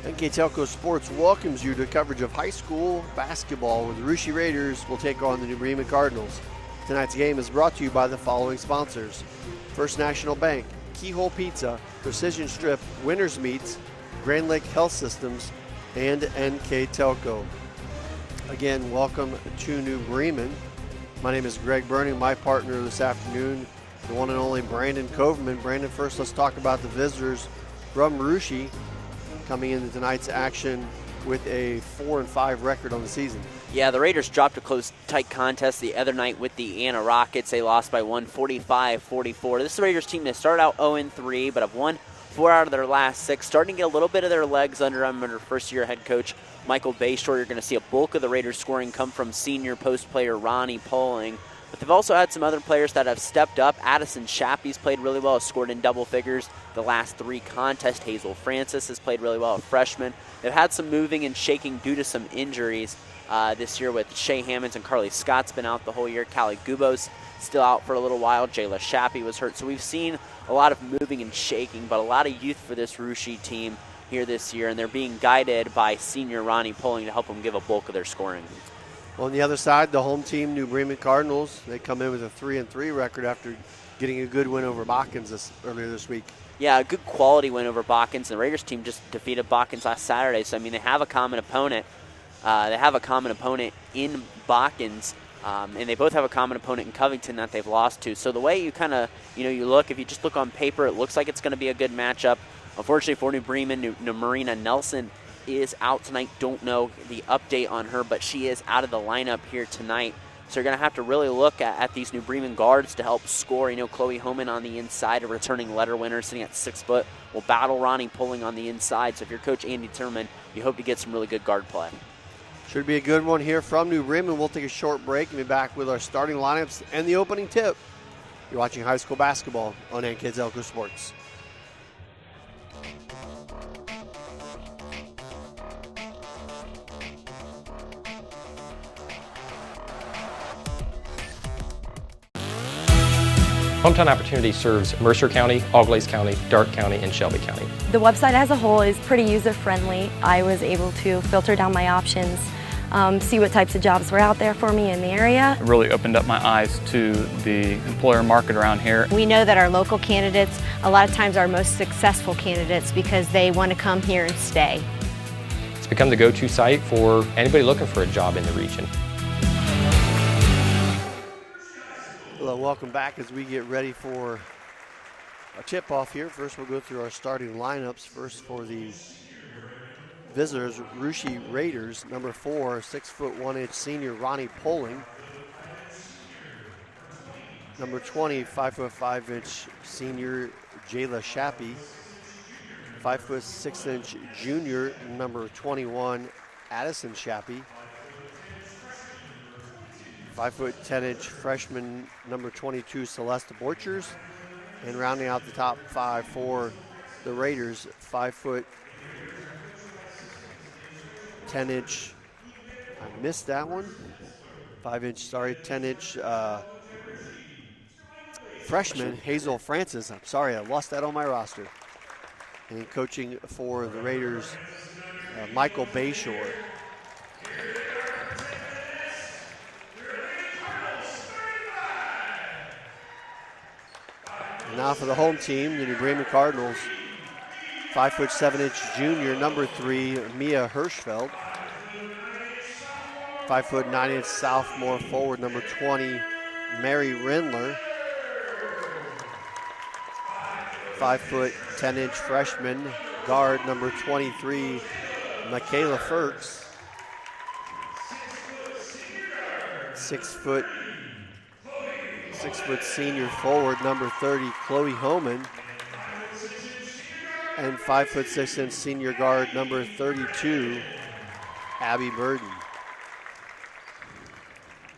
NK Telco Sports welcomes you to coverage of high school basketball where the Russia Raiders will take on the New Bremen Cardinals. Tonight's game is brought to you by the following sponsors: First National Bank, Keyhole Pizza, Precision Strip, Winners Meats, Grand Lake Health Systems, and NK Telco. Again, welcome to New Bremen. My name is Greg Burning. My partner this afternoon, the one and only Brandon Coverman. Brandon, first let's talk about the visitors from Russia coming into tonight's action with a 4-5 record on the season. Yeah, the Raiders dropped a close, tight contest the other night with the Anna Rockets. They lost by 45-44. This is the Raiders team that started out 0-3, but have won 4 out of their last 6. Starting to get a little bit of their legs under first-year head coach Michael Bayshore. You're going to see a bulk of the Raiders scoring come from senior post player Ronnie Poling. But they've also had some other players that have stepped up. Addison Shappy's played really well, has scored in double figures the last 3 contests. Hazel Francis has played really well, a freshman. They've had some moving and shaking due to some injuries this year with Shay Hammonds and Carly Scott's been out the whole year. Callie Gubos still out for a little while. Jayla Shappy was hurt. So we've seen a lot of moving and shaking, but a lot of youth for this Russia team here this year, and they're being guided by senior Ronnie Poling to help them give a bulk of their scoring. On the other side, the home team, New Bremen Cardinals, they come in with a 3-3 record after getting a good win over Botkins earlier this week. Yeah, a good quality win over Botkins. The Raiders team just defeated Botkins last Saturday, so I mean they have a common opponent. In Botkins, and they both have a common opponent in Covington that they've lost to. So the way you kind of, you look, if you just look on paper, it looks like it's going to be a good matchup. Unfortunately for New Bremen, Marina Nelson is out tonight. Don't know the update on her, but she is out of the lineup here tonight. So you're going to have to really look at these New Bremen guards to help score. Chloe Homan on the inside, a returning letter winner, sitting at 6 foot, will battle Ronnie Poling on the inside. So if you're Coach Andy Timmerman, you hope to get some really good guard play. Should be a good one here from New Bremen. We'll take a short break and be back with our starting lineups and the opening tip. You're watching high school basketball on NK Telco Sports. Hometown Opportunity serves Mercer County, Auglaize County, Darke County, and Shelby County. The website as a whole is pretty user-friendly. I was able to filter down my options, see what types of jobs were out there for me in the area. It really opened up my eyes to the employer market around here. We know that our local candidates, a lot of times are our most successful candidates because they want to come here and stay. It's become the go-to site for anybody looking for a job in the region. Hello, welcome back as we get ready for a tip-off here. First, we'll go through our starting lineups. First for the visitors, Russia Raiders, number 4, 6'1" senior Ronnie Poling. Number 20, 5'5" senior Jayla Shappy. 5'6" junior, number 21, Addison Shappy. 5'10" freshman, number 22, Celeste Borchers. And rounding out the top 5 for the Raiders, 5'10", I missed that one. 10" freshman, Hazel Francis. I'm sorry, I lost that on my roster. And coaching for the Raiders, Michael Bayshore. And now for the home team, the New Bremen Cardinals, 5'7" junior, number 3, Mia Hirschfeld. 5'9" sophomore forward, number 20, Mary Rindler. 5'10" freshman, guard, number 23, Michaela Ferks. 6 foot senior forward, number 30, Chloe Homan. And 5'6" senior guard, number 32, Abby Burden.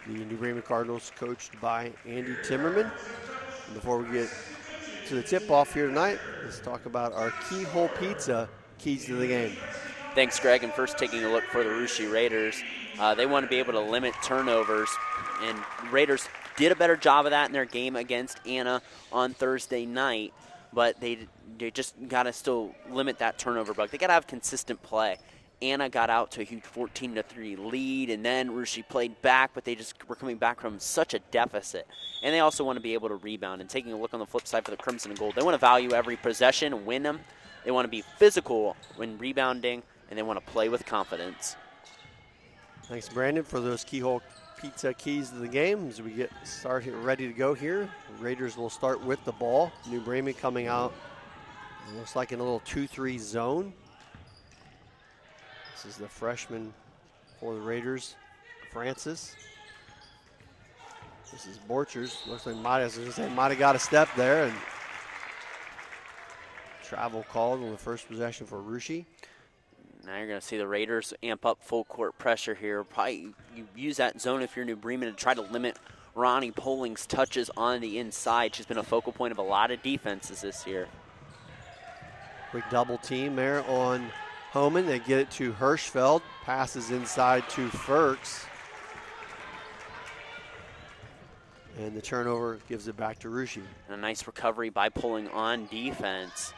The New Bremen Cardinals coached by Andy Timmerman. And before we get to the tip-off here tonight, let's talk about our Keyhole Pizza keys to the game. Thanks, Greg. And first taking a look for the Russia Raiders, they want to be able to limit turnovers, and Raiders did a better job of that in their game against Anna on Thursday night. but they just got to still limit that turnover bug. They got to have consistent play. Anna got out to a huge 14-3 lead, and then Rushi played back, but they just were coming back from such a deficit. And they also want to be able to rebound. And taking a look on the flip side for the Crimson and Gold, they want to value every possession and win them. They want to be physical when rebounding, and they want to play with confidence. Thanks, Brandon, for those Keyhole Pizza keys to the game. As we get started, ready to go here, the Raiders will start with the ball. New Bremen coming out, it looks like in a little 2-3 zone. This is the freshman for the Raiders, Francis. This is Borchers. Looks like might have got a step there, and travel called on the first possession for Rushi. Now you're going to see the Raiders amp up full court pressure here. Probably you use that zone if you're New Bremen to try to limit Ronnie Polling's touches on the inside. She's been a focal point of a lot of defenses this year. Quick double team there on Homan. They get it to Hirschfeld. Passes inside to Ferks. And the turnover gives it back to Rushi. And a nice recovery by Pulling on defense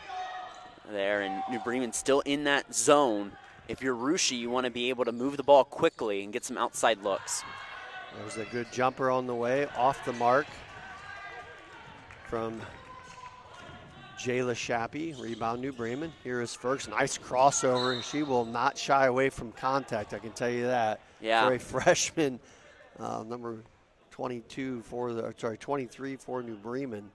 there. And New Bremen still in that zone. If you're Rushi, you want to be able to move the ball quickly and get some outside looks. There's a good jumper on the way, off the mark from Jayla Shappy. Rebound New Bremen. Here is Ferks. Nice crossover, and she will not shy away from contact, I can tell you that. Yeah. For a freshman, number 23 for New Bremen.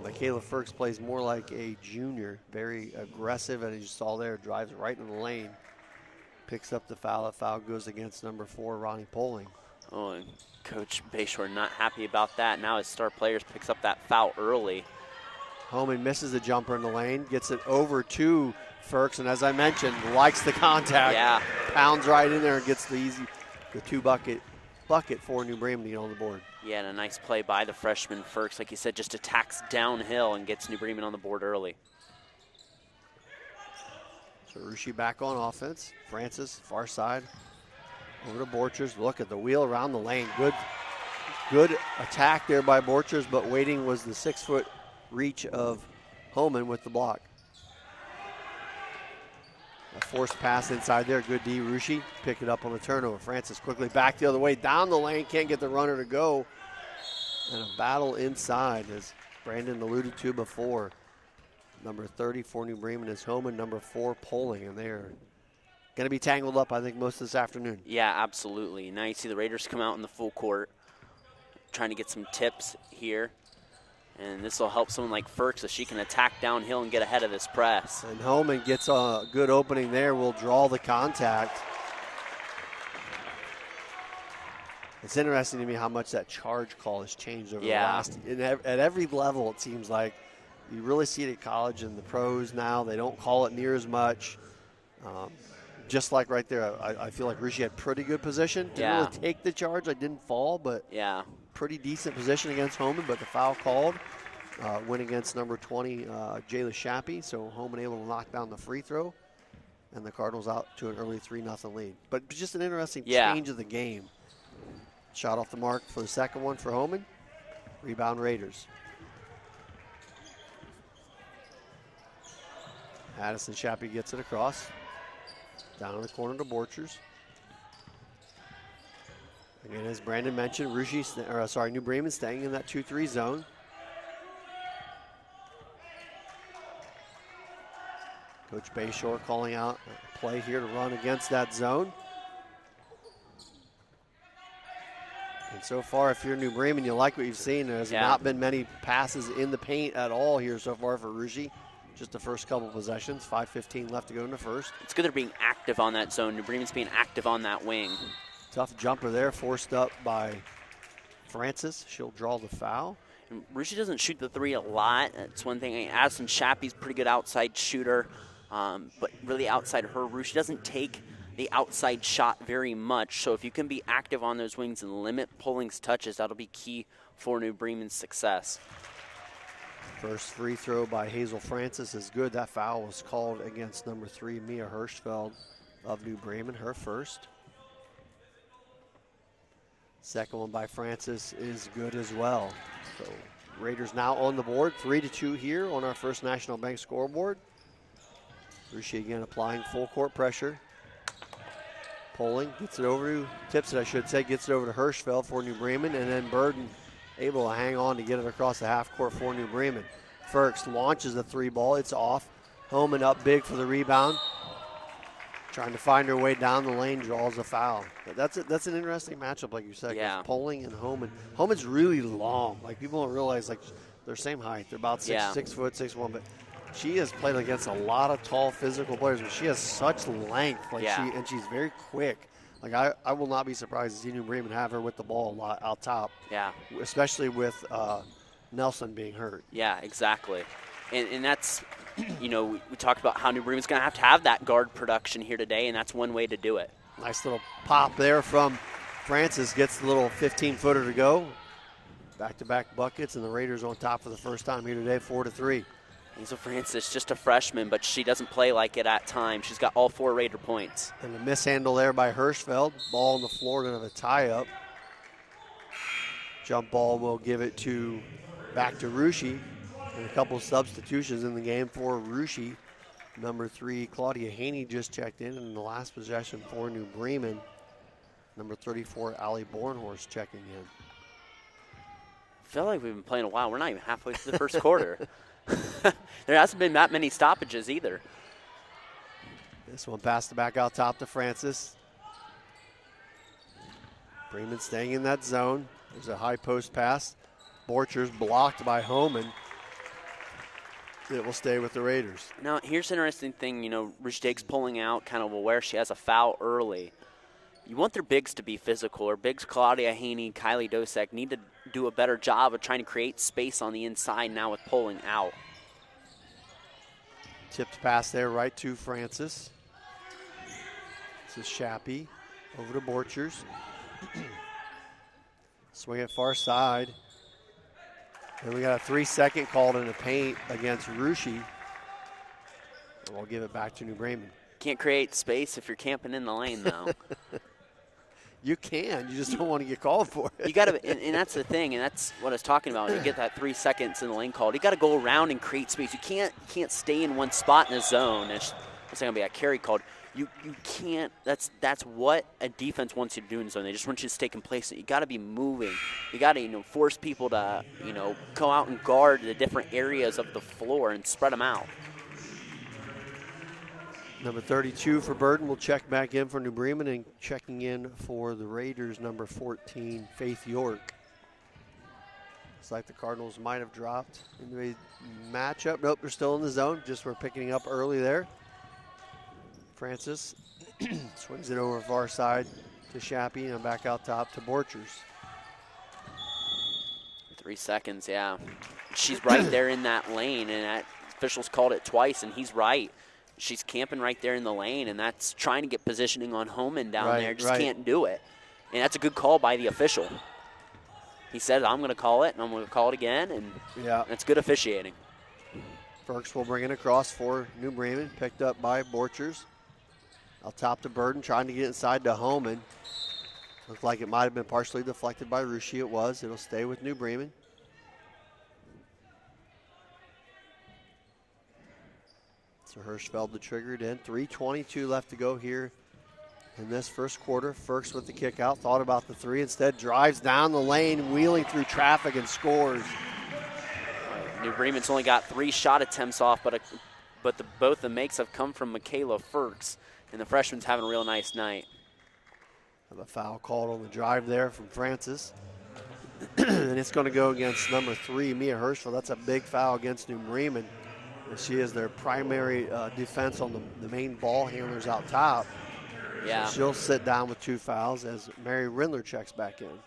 Michaela Ferks plays more like a junior, very aggressive, and as you saw there, drives right in the lane. Picks up the foul. The foul goes against number 4, Ronnie Poling. Oh, and Coach Bayshore not happy about that. Now his star players picks up that foul early. Homan misses the jumper in the lane, gets it over to Ferks, and as I mentioned, likes the contact. Yeah. Pounds right in there and gets the two bucket for New Bremen to get on the board. Yeah, and a nice play by the freshman Ferks. Like you said, just attacks downhill and gets New Bremen on the board early. So Rushi back on offense. Francis, far side. Over to Borchers. Look at the wheel around the lane. Good attack there by Borchers, but waiting was the 6-foot reach of Homan with the block. A forced pass inside there. Good D. Rushi pick it up on the turnover. Francis quickly back the other way. Down the lane. Can't get the runner to go. And a battle inside, as Brandon alluded to before. Number 30 for New Bremen is Homan. Number 4, Poling. And they're going to be tangled up, I think, most this afternoon. Yeah, absolutely. Now you see the Raiders come out in the full court, trying to get some tips here. And this will help someone like Ferks so she can attack downhill and get ahead of this press. And Homan gets a good opening there. Will draw the contact. It's interesting to me how much that charge call has changed over the last. At every level, it seems like. You really see it at college and the pros now. They don't call it near as much. Just like right there, I feel like Rushi had pretty good position. Didn't really take the charge. I didn't fall, but pretty decent position against Homan. But the foul called. Went against number 20, Jayla Shappy. So Homan able to knock down the free throw. And the Cardinals out to an early 3-0 lead. But just an interesting change of the game. Shot off the mark for the second one for Homan. Rebound Raiders. Addison Shappy gets it across. Down in the corner to Borchers. Again, as Brandon mentioned, New Bremen staying in that 2-3 zone. Coach Bayshore calling out a play here to run against that zone. And so far, if you're New Bremen, you like what you've seen. There's not been many passes in the paint at all here so far for Rushi. Just the first couple possessions. 5:15 left to go in the first. It's good they're being active on that zone. New Bremen's being active on that wing. Tough jumper there, forced up by Francis. She'll draw the foul. And Rushi doesn't shoot the three a lot. That's one thing. Addison Shappy's a pretty good outside shooter, but really outside her, Rushi doesn't take the outside shot very much. So if you can be active on those wings and limit Polling's touches, that'll be key for New Bremen's success. First free throw by Hazel Francis is good. That foul was called against number 3, Mia Hirschfeld of New Bremen, her first. Second one by Francis is good as well. So Raiders now on the board, 3-2 here on our First National Bank scoreboard. Rushi again applying full court pressure. Poling gets it over to, tips it I should say, gets it over to Hirschfeld for New Bremen, and then Burden able to hang on to get it across the half court for New Bremen. Ferks launches the three ball, it's off. Homan up big for the rebound. Trying to find her way down the lane, draws a foul. But that's an interesting matchup, like you said. Yeah. Poling and Homan. Homan's really long. Like, people don't realize, like, they're same height. They're about 6 foot, 6'1", but she has played against a lot of tall physical players, but she has such length. Like, and she's very quick. Like, I will not be surprised to see New Bremen have her with the ball a lot out top. Yeah. Especially with Nelson being hurt. Yeah, exactly. And that's, you know, we talked about how New Bremen's going to have that guard production here today, and that's one way to do it. Nice little pop there from Francis. Gets the little 15-footer to go. Back-to-back buckets, and the Raiders on top for the first time here today, 4-3. Hazel Francis, just a freshman, but she doesn't play like it at times. She's got all 4 Raider points. And a mishandle there by Hirschfeld. Ball on the floor, gonna have a tie-up. Jump ball will give it back to Rushi. And a couple of substitutions in the game for Rushi. Number 3, Claudia Haney just checked in the last possession for New Bremen. Number 34, Allie Bornhorst checking in. I feel like we've been playing a while. We're not even halfway through the first quarter. There hasn't been that many stoppages either. This one passed back out top to Francis. Bremen staying in that zone. There's a high post pass. Borchers blocked by Homan. It will stay with the Raiders. Now, here's an interesting thing. You know, Rich pulling out, kind of aware she has a foul early. You want their bigs to be physical. Or bigs Claudia Haney, Kylie Dosek need to do a better job of trying to create space on the inside now with pulling out. Tipped pass there right to Francis. This is Shappy over to Borchers. Swing it far side. And we got a 3-second called in the paint against Rushi. And we'll give it back to New Bremen. Can't create space if you're camping in the lane, though. You can. You just don't want to get called for it. You got to, and that's the thing, and that's what I was talking about. When you get that 3 seconds in the lane called, you got to go around and create space. You can't stay in one spot in a zone. It's not going to be a carry called. You can't. That's what a defense wants you to do in the zone. They just want you to stay complacent. You got to be moving. You got to force people to go out and guard the different areas of the floor and spread them out. Number 32 for Burden will check back in for New Bremen, and checking in for the Raiders, number 14, Faith York. Looks like the Cardinals might have dropped into a matchup. Nope, they're still in the zone. Just were picking up early there. Francis swings it over far side to Shappy and back out top to Borchers. 3 seconds, yeah. She's right there in that lane, and that officials called it twice, and he's right. She's camping right there in the lane, and that's trying to get positioning on Homan down there. Just can't do it. And that's a good call by the official. He said, I'm going to call it, and I'm going to call it again, and that's good officiating. Ferks will bring it across for New Bremen, picked up by Borchers. Out top to Burden, trying to get inside to Homan. Looked like it might have been partially deflected by Rushi. It was. It'll stay with New Bremen. So Hirschfeld the triggered in. 3:22 left to go here in this first quarter. Ferks with the kick out. Thought about the three. Instead drives down the lane, wheeling through traffic and scores. New Bremen's only got 3 shot attempts off, but both the makes have come from Michaela Ferks. And the freshman's having a real nice night. Have a foul called on the drive there from Francis. And it's going to go against number 3, Mia Hirschfeld. That's a big foul against New Bremen. And she is their primary defense on the main ball handlers out top. Yeah. So she'll sit down with 2 fouls as Mary Rindler checks back in.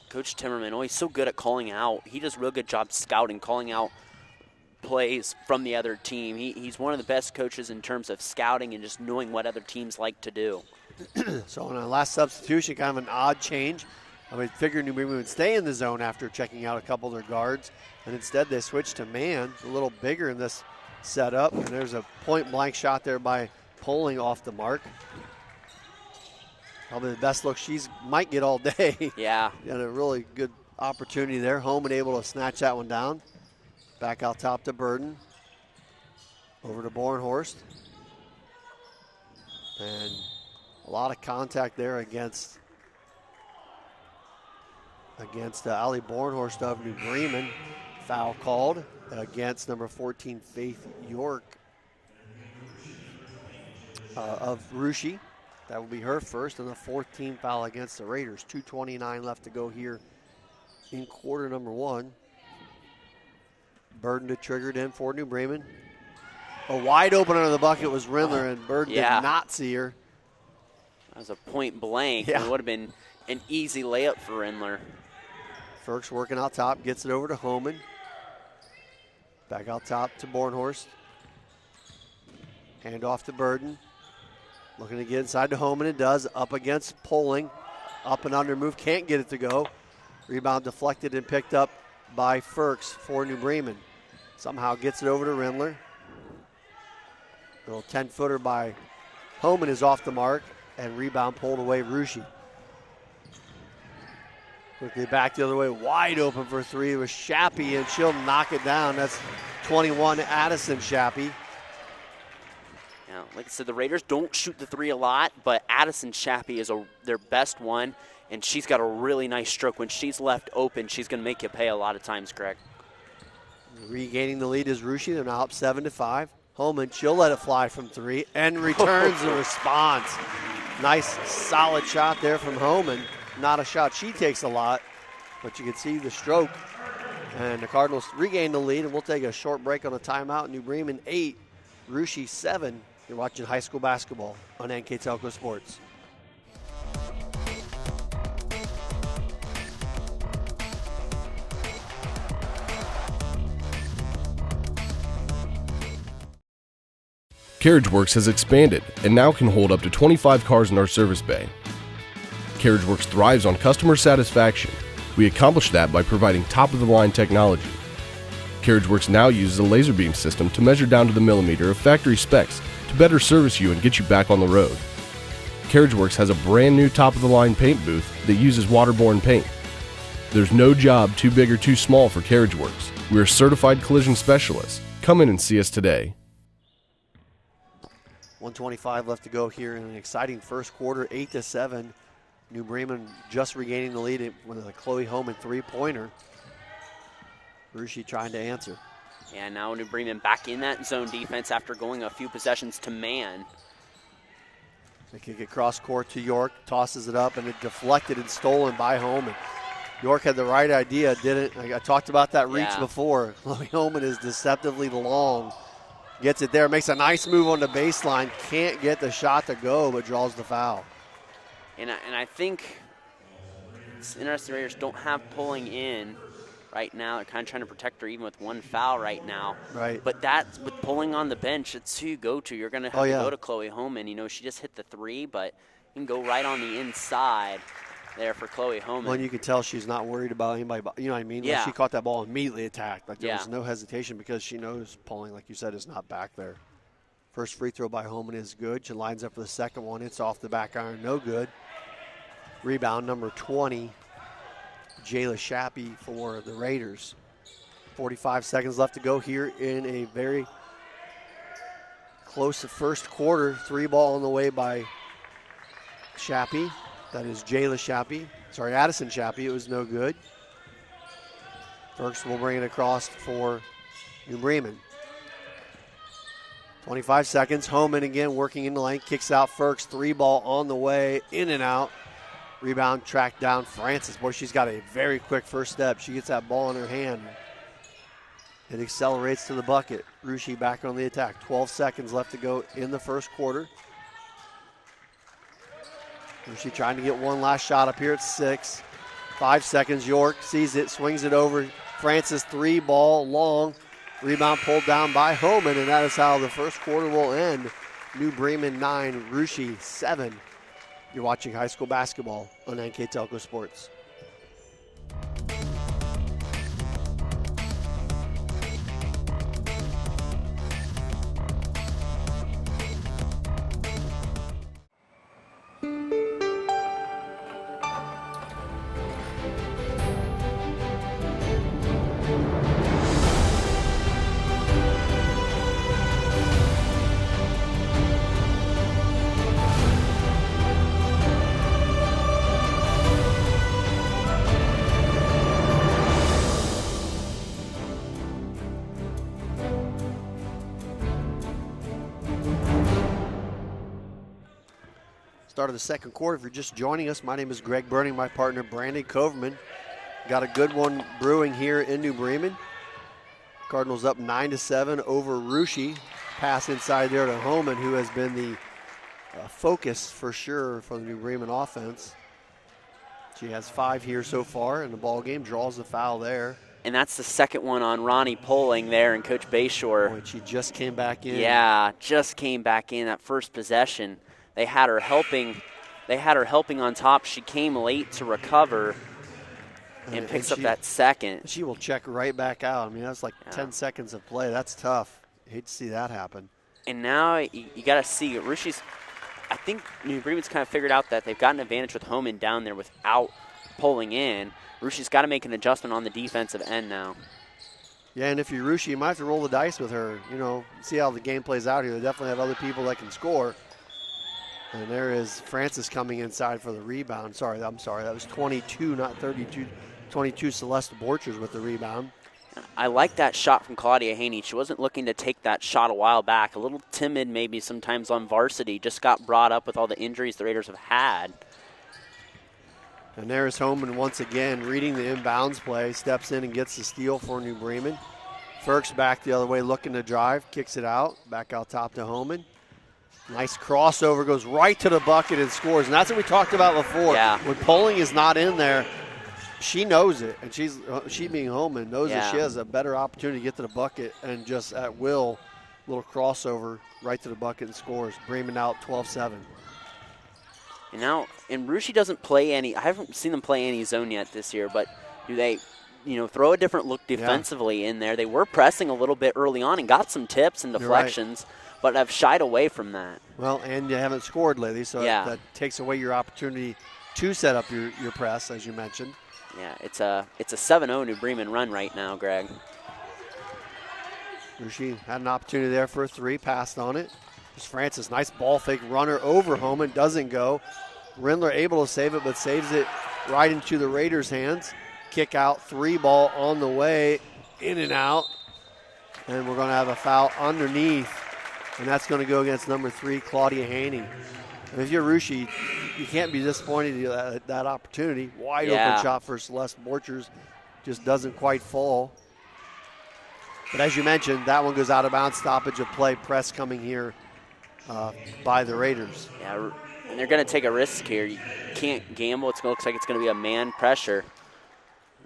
Coach Timmerman, always so good at calling out. He does a real good job scouting, calling out plays from the other team. He's one of the best coaches in terms of scouting and just knowing what other teams like to do. So on our last substitution, kind of an odd change. I would figure New Bremen would stay in the zone after checking out a couple of their guards, and instead they switched to man, a little bigger in this setup, and there's a point-blank shot there by Poling off the mark. Probably the best look she's might get all day. Yeah. Got a really good opportunity there. Holman able to snatch that one down. Back out top to Burden. Over to Bornhorst. And a lot of contact there against Ali Bornhorst of New Bremen. Foul called against number 14, Faith York of Russia. That will be her first, and the 14th foul against the Raiders. 2:29 left to go here in quarter number 1. Burden to trigger it in for New Bremen. A wide open under the bucket was Rindler, and Burden did not see her. That was a point blank. Yeah. It would have been an easy layup for Rindler. Firks working out top, gets it over to Homan. Back out top to Bornhorst. Hand off to Burden. Looking to get inside to Homan, and does. Up against Poling. Up and under move, can't get it to go. Rebound deflected and picked up by Firks for New Bremen. Somehow gets it over to Rindler. Little 10-footer by Homan is off the mark, and rebound pulled away Russia. Quickly back the other way, wide open for three with Shappy, and she'll knock it down. That's 21, Addison Shappy. Yeah, like I said, the Raiders don't shoot the three a lot, but Addison Shappy is their best one, and she's got a really nice stroke. When she's left open, she's going to make you pay a lot of times, Greg. Regaining the lead is Russia. They're now up 7-5. Holman, she'll let it fly from three and returns the response. Nice, solid shot there from Holman. Not a shot she takes a lot, but you can see the stroke. And the Cardinals regain the lead, and we'll take a short break on a timeout. New Bremen 8, Russia 7. You're watching high school basketball on NK Telco Sports. CarriageWorks has expanded and now can hold up to 25 cars in our service bay. CarriageWorks thrives on customer satisfaction. We accomplish that by providing top-of-the-line technology. CarriageWorks now uses a laser beam system to measure down to the millimeter of factory specs to better service you and get you back on the road. CarriageWorks has a brand new top-of-the-line paint booth that uses waterborne paint. There's no job too big or too small for CarriageWorks. We're certified collision specialists. Come in and see us today. 1:25 left to go here in an exciting first quarter, 8-7. New Bremen just regaining the lead with a Chloe Homan three-pointer. Russia trying to answer. And now New Bremen back in that zone defense after going a few possessions to man. They kick it cross court to York, tosses it up, and it deflected and stolen by Homan. York had the right idea, didn't. I talked about that reach before. Chloe Homan is deceptively long. Gets it there, makes a nice move on the baseline. Can't get the shot to go, but draws the foul. And I think it's interesting, Raiders don't have pulling in right now. They're kind of trying to protect her even with one foul right now. Right. But that's with pulling on the bench, it's who you go to. You're going to have to go to Chloe Homan. You know, she just hit the three, but you can go right on the inside there for Chloe Homan. Well, you can tell she's not worried about anybody. You know what I mean? Yeah. Like she caught that ball and immediately attacked. Like there was no hesitation because she knows pulling, like you said, is not back there. First free throw by Homan is good. She lines up for the second one. It's off the back iron, no good. Rebound number 20, Jayla Shappy for the Raiders. 45 seconds left to go here in a very close first quarter. Three ball on the way by Shappy. That is Jayla Shappy. Sorry, Addison Shappy. It was no good. Firks will bring it across for New Bremen. 25 seconds. Homan again working in the lane. Kicks out Firks. Three ball on the way. In and out. Rebound tracked down Francis. Boy, she's got a very quick first step. She gets that ball in her hand. It accelerates to the bucket. Russia back on the attack. 12 seconds left to go in the first quarter. Russia trying to get one last shot up here at 6. 5 seconds. York sees it, swings it over. Francis three ball long. Rebound pulled down by Homan, and that is how the first quarter will end. New Bremen 9, Russia 7. You're watching high school basketball on NK Telco Sports. Start of the second quarter. If you're just joining us, my name is Greg Burning, my partner Brandon Coverman. Got a good one brewing here in New Bremen. Cardinals up 9-7 over Russia. Pass inside there to Homan, who has been the focus for sure for the New Bremen offense. She has 5 here so far in the ball game. Draws the foul there. And that's the second one on Ronnie Poling there and Coach Bayshore. Boy, she just came back in. Yeah, just came back in that first possession. They had her helping. They had her helping on top. She came late to recover and picks up that second. She will check right back out. I mean, that's like 10 seconds of play. That's tough. Hate to see that happen. And now you got to see Rushia's. I think New Bremen's kind of figured out that they've got an advantage with Homan down there without pulling in. Rushia's got to make an adjustment on the defensive end now. Yeah, and if you're Rushi, you might have to roll the dice with her. You know, see how the game plays out here. They definitely have other people that can score. And there is Francis coming inside for the rebound. I'm sorry. That was 22, not 32. 22 Celeste Borchers with the rebound. I like that shot from Claudia Haney. She wasn't looking to take that shot a while back. A little timid maybe sometimes on varsity. Just got brought up with all the injuries the Raiders have had. And there's Homan once again reading the inbounds play. Steps in and gets the steal for New Bremen. Ferks back the other way looking to drive. Kicks it out. Back out top to Homan. Nice crossover. Goes right to the bucket and scores. And that's what we talked about before. Yeah. When Poling is not in there, she knows it, and she being Homan knows that she has a better opportunity to get to the bucket and just at will, little crossover right to the bucket and scores. Bremen out 12-7. And now, and Russia doesn't play any. I haven't seen them play any zone yet this year, but do they, throw a different look defensively in there? They were pressing a little bit early on and got some tips and deflections, but have shied away from that. Well, and you haven't scored lately, so that takes away your opportunity to set up your press, as you mentioned. Yeah, it's a 7-0 New Bremen run right now, Greg. Russia had an opportunity there for a 3, passed on it. There's Francis, nice ball fake runner over Homan, doesn't go. Rindler able to save it, but saves it right into the Raiders' hands. Kick out, 3 ball on the way, in and out. And we're going to have a foul underneath, and that's going to go against number 3, Claudia Haney. And if you're Russia, you can't be disappointed at that opportunity. Wide open shot for Celeste Borchers. Just doesn't quite fall. But as you mentioned, that one goes out of bounds. Stoppage of play. Press coming here by the Raiders. Yeah, and they're going to take a risk here. You can't gamble. It looks like it's going to be a man pressure.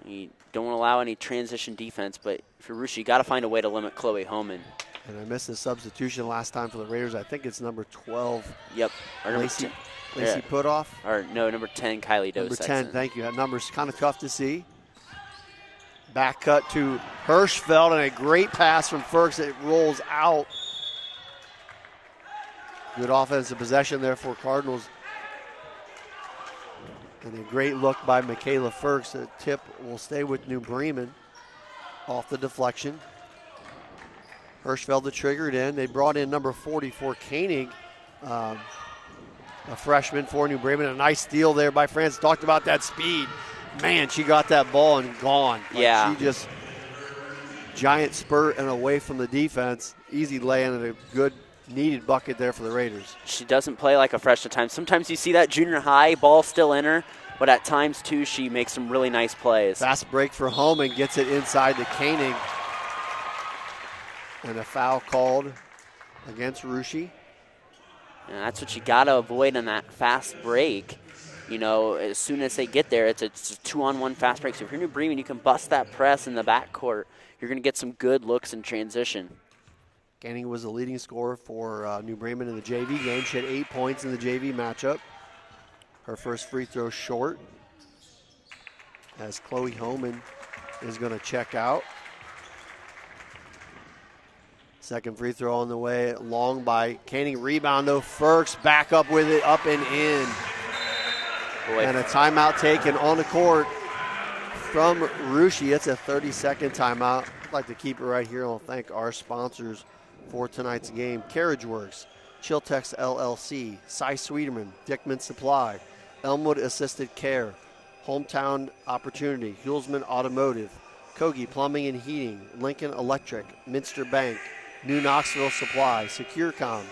You don't want to allow any transition defense, but for Russia, you got to find a way to limit Chloe Homan. And I missed the substitution last time for the Raiders. I think it's number 12. Yep. Or Lacey Putoff. Or no, number 10, Kylie Doe. Number 10, thank you. That number's kind of tough to see. Back cut to Hirschfeld, and a great pass from Ferks. It rolls out. Good offensive possession there for Cardinals. And a great look by Michaela Ferks. The tip will stay with New Bremen off the deflection. Hirschfeld to trigger it in. They brought in number 44, Koenig, a freshman for New Bremen. A nice steal there by France. Talked about that speed. Man, she got that ball and gone. She just giant spurt and away from the defense. Easy lay-in and a good needed bucket there for the Raiders. She doesn't play like a freshman at times. Sometimes you see that junior high ball still in her, but at times, too, she makes some really nice plays. Fast break for Homan, gets it inside to Koenig. And a foul called against Russia. And that's what you got to avoid on that fast break. As soon as they get there, it's a 2-on-1 fast break. So if you're New Bremen, you can bust that press in the backcourt. You're going to get some good looks in transition. Koenig was the leading scorer for New Bremen in the JV game. She had 8 points in the JV matchup. Her first free throw short, as Chloe Homan is going to check out. Second free throw on the way, long by Koenig. Rebound though, Ferks back up with it, up and in. And a timeout taken on the court from Russia. It's a 30-second timeout. I'd like to keep it right here. I'll thank our sponsors for tonight's game. Carriage Works, Chiltex LLC, Cy Sweeterman, Dickman Supply, Elmwood Assisted Care, Hometown Opportunity, Hulsman Automotive, Kogi Plumbing and Heating, Lincoln Electric, Minster Bank, New Knoxville Supply, SecureCom,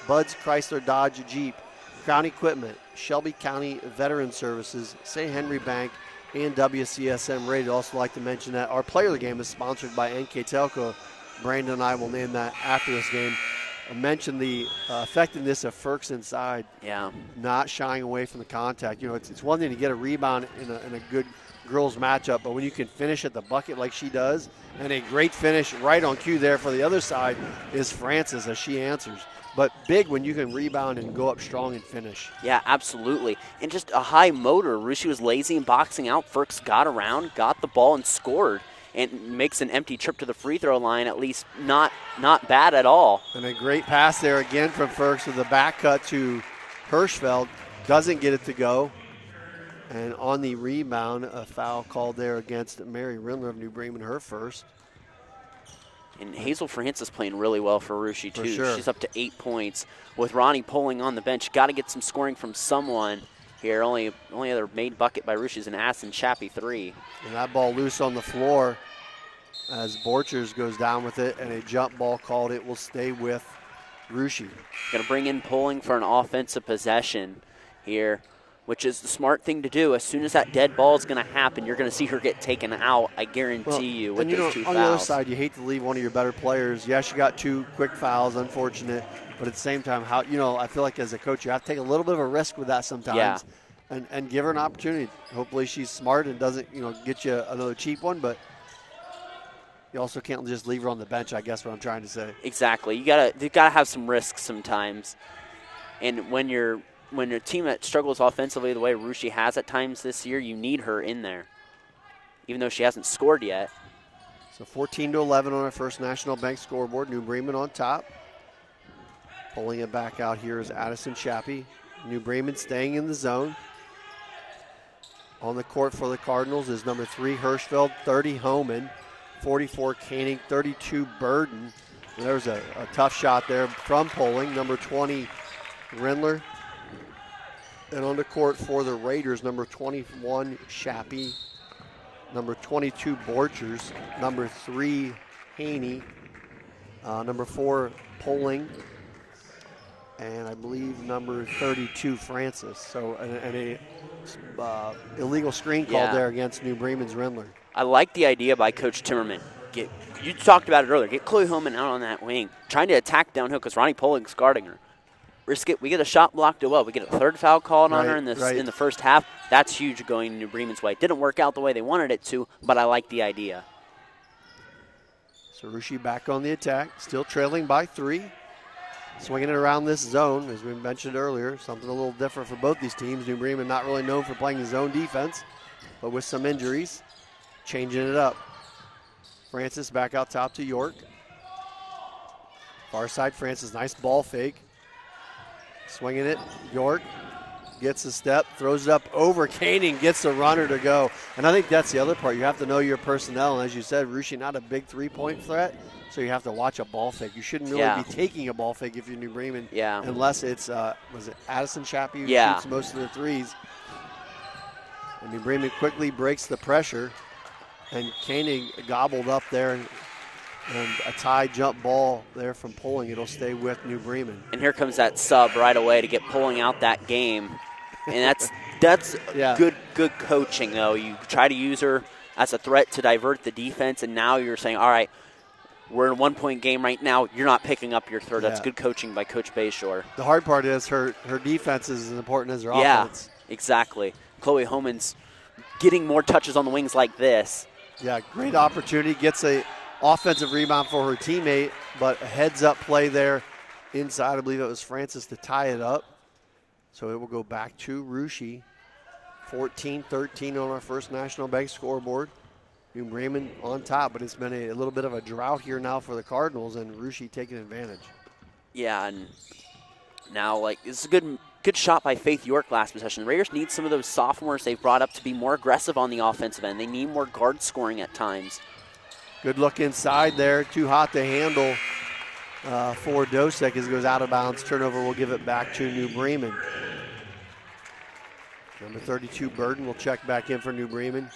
Bud's Chrysler Dodge Jeep, Crown Equipment, Shelby County Veteran Services, St. Henry Bank, and WCSM Radio. Also like to mention that our player of the game is sponsored by NK Telco. Brandon and I will name that after this game. I mentioned the effectiveness of Ferks inside. Yeah. Not shying away from the contact. You know, it's one thing to get a rebound in a good girls matchup, but when you can finish at the bucket like she does, and a great finish right on cue there for the other side is Francis as she answers. But big when you can rebound and go up strong and finish. Yeah, absolutely. And just a high motor. Rushi was lazy and boxing out. Ferks got around, got the ball, and scored. And makes an empty trip to the free throw line, at least not bad at all. And a great pass there again from Ferks with the back cut to Hirschfeld. Doesn't get it to go. And on the rebound, a foul called there against Mary Rindler of New Bremen, her first. And Hazel Francis playing really well for Rushi, too. Sure. She's up to 8 points. With Ronnie Poling on the bench, got to get some scoring from someone here. Only other made bucket by Rushi is an Aston Chappie 3. And that ball loose on the floor as Borchers goes down with it, and a jump ball called. It will stay with Rushi. Going to bring in Poling for an offensive possession here, which is the smart thing to do. As soon as that dead ball is going to happen, you're going to see her get taken out, I guarantee you, with those 2 fouls. On the other side, you hate to leave one of your better players. Yes, you got 2 quick fouls, unfortunate, but at the same time, I feel like as a coach, you have to take a little bit of a risk with that sometimes. Yeah. And give her an opportunity. Hopefully she's smart and doesn't, get you another cheap one, but you also can't just leave her on the bench, I guess what I'm trying to say. Exactly. You gotta have some risks sometimes. And when your team that struggles offensively the way Rushi has at times this year, you need her in there, even though she hasn't scored yet. So 14-11 on our First National Bank scoreboard. New Bremen on top. Pulling it back out here is Addison Chappie. New Bremen staying in the zone. On the court for the Cardinals is number 3 Hirschfeld, 30 Homan, 44 Koenig, 32 Burden. And there's a tough shot there from Poling, number 20 Rindler. And on the court for the Raiders, number 21 Chappie, number 22 Borchers, number 3 Haney, number 4 Poling, and I believe number 32 Francis. So an illegal screen called there against New Bremen's Rindler. I like the idea by Coach Timmerman. You talked about it earlier. Get Chloe Homan out on that wing, trying to attack downhill because Ronnie Poling's guarding her. Risk it. We get a shot blocked well. We get a 3rd foul called on her in the first half. That's huge going New Bremen's way. It didn't work out the way they wanted it to, but I like the idea. So Rushi back on the attack, still trailing by 3. Swinging it around this zone, as we mentioned earlier, something a little different for both these teams. New Bremen not really known for playing zone defense, but with some injuries, changing it up. Francis back out top to York. Far side, Francis, nice ball fake. Swinging it, York gets a step, throws it up over Koenig, gets the runner to go. And I think that's the other part. You have to know your personnel, and as you said, Rushi not a big three-point threat, so you have to watch a ball fake. You shouldn't really be taking a ball fake if you're New Bremen, unless it's, was it Addison Chappie who shoots most of the threes. And New Bremen quickly breaks the pressure, and Koenig gobbled up there, and a tie jump ball there from Poling. It'll stay with New Bremen. And here comes that sub right away to get Poling out that game. And that's good coaching, though. You try to use her as a threat to divert the defense, and now you're saying, all right, we're in a 1-point game right now. You're not picking up your third. That's good coaching by Coach Bayshore. The hard part is her defense is as important as her offense. Yeah, exactly. Chloe Homan's getting more touches on the wings like this. Yeah, great opportunity. Gets a offensive rebound for her teammate, but a heads-up play there inside. I believe it was Francis to tie it up. So it will go back to Rushi. 14-13 on our First National Bank scoreboard. New Bremen on top, but it's been a little bit of a drought here now for the Cardinals, and Rushi taking advantage. Yeah, and now, it's a good shot by Faith York last possession. The Raiders need some of those sophomores they've brought up to be more aggressive on the offensive end. They need more guard scoring at times. Good look inside there. Too hot to handle for Dosek as it goes out of bounds. Turnover will give it back to New Bremen. Number 32, Burden, will check back in for New Bremen.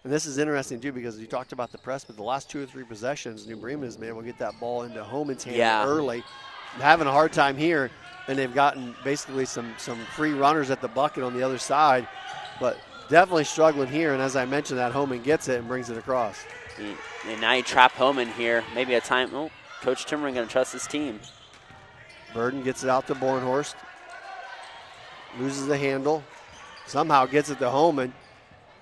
And this is interesting, too, because you talked about the press, but the last 2 or 3 possessions, New Bremen has been able to get that ball into Homan's hand early. having a hard time here, and they've gotten basically some free runners at the bucket on the other side, but definitely struggling here. And as I mentioned, that Homan gets it and brings it across. And now you trap Homan here. Maybe a time. Oh, Coach Timmerman going to trust his team. Burden gets it out to Bornhorst. Loses the handle. Somehow gets it to Homan.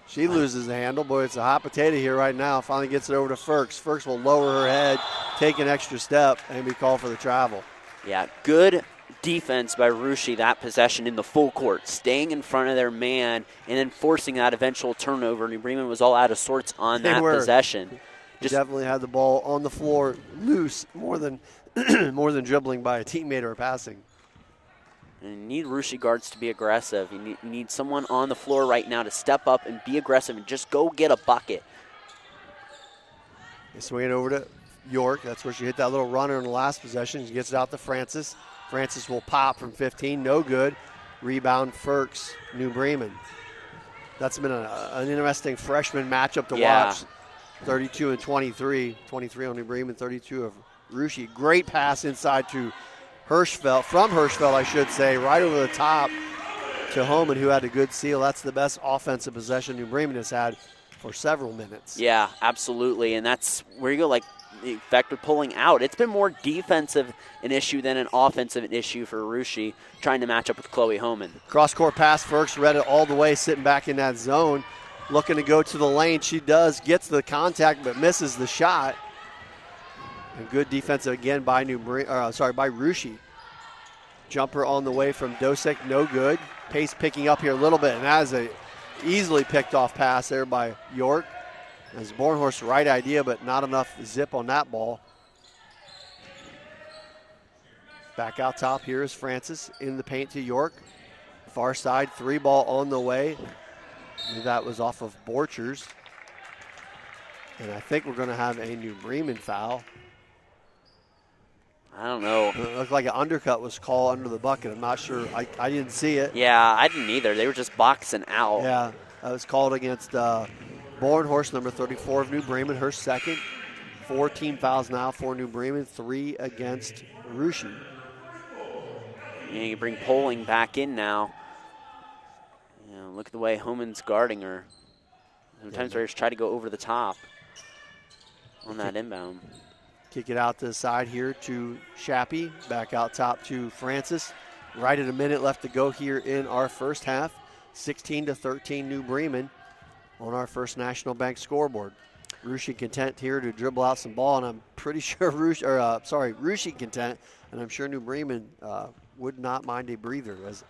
She loses the handle. Boy, it's a hot potato here right now. Finally gets it over to Firks. Firks will lower her head, take an extra step, and be called for the travel. Yeah, good defense by Russia that possession in the full court, staying in front of their man and then forcing that eventual turnover. New Bremen was all out of sorts on that possession. Just definitely had the ball on the floor loose more than more than dribbling by a teammate or passing. And you need Russia guards to be aggressive. You need someone on the floor right now to step up and be aggressive and just go get a bucket. They swing it over to York. That's where she hit that little runner in the last possession. She gets it out to Francis. Francis will pop from 15. No good. Rebound Firks, New Bremen. That's been an interesting freshman matchup to watch. 32 and 23. 23 on New Bremen, 32 of Russia. Great pass inside to Hirschfeld, from Hirschfeld, I should say, right over the top to Homan, who had a good seal. That's the best offensive possession New Bremen has had for several minutes. Yeah, absolutely, and that's where you go, like, the effect of pulling out. It's been more defensive an issue than an offensive issue for Russia, trying to match up with Chloe Homan. Cross-court pass, Firks read it all the way, sitting back in that zone, looking to go to the lane. She does, gets the contact, but misses the shot. And good defensive again by by Russia. Jumper on the way from Dosick, no good. Pace picking up here a little bit, and that is a easily picked off pass there by York. As Bornhorst, right idea, but not enough zip on that ball. Back out top here is Francis in the paint to York. Far side, 3-ball on the way. That was off of Borchers. And I think we're going to have a New Bremen foul. I don't know. It looked like an undercut was called under the bucket. I'm not sure. I didn't see it. Yeah, I didn't either. They were just boxing out. Yeah, that was called against Bornhorst, number 34 of New Bremen, her second. 4 team fouls now for New Bremen, 3 against Russia. Yeah, you bring Poling back in now. Look at the way Homan's guarding her. Sometimes they just try to go over the top on that inbound. Kick it out to the side here to Shappy. Back out top to Francis. Right at a minute left to go here in our first half. 16-13 New Bremen on our First National Bank scoreboard. Russia content here to dribble out some ball, and I'm pretty sure Russia content, and I'm sure New Bremen would not mind a breather, as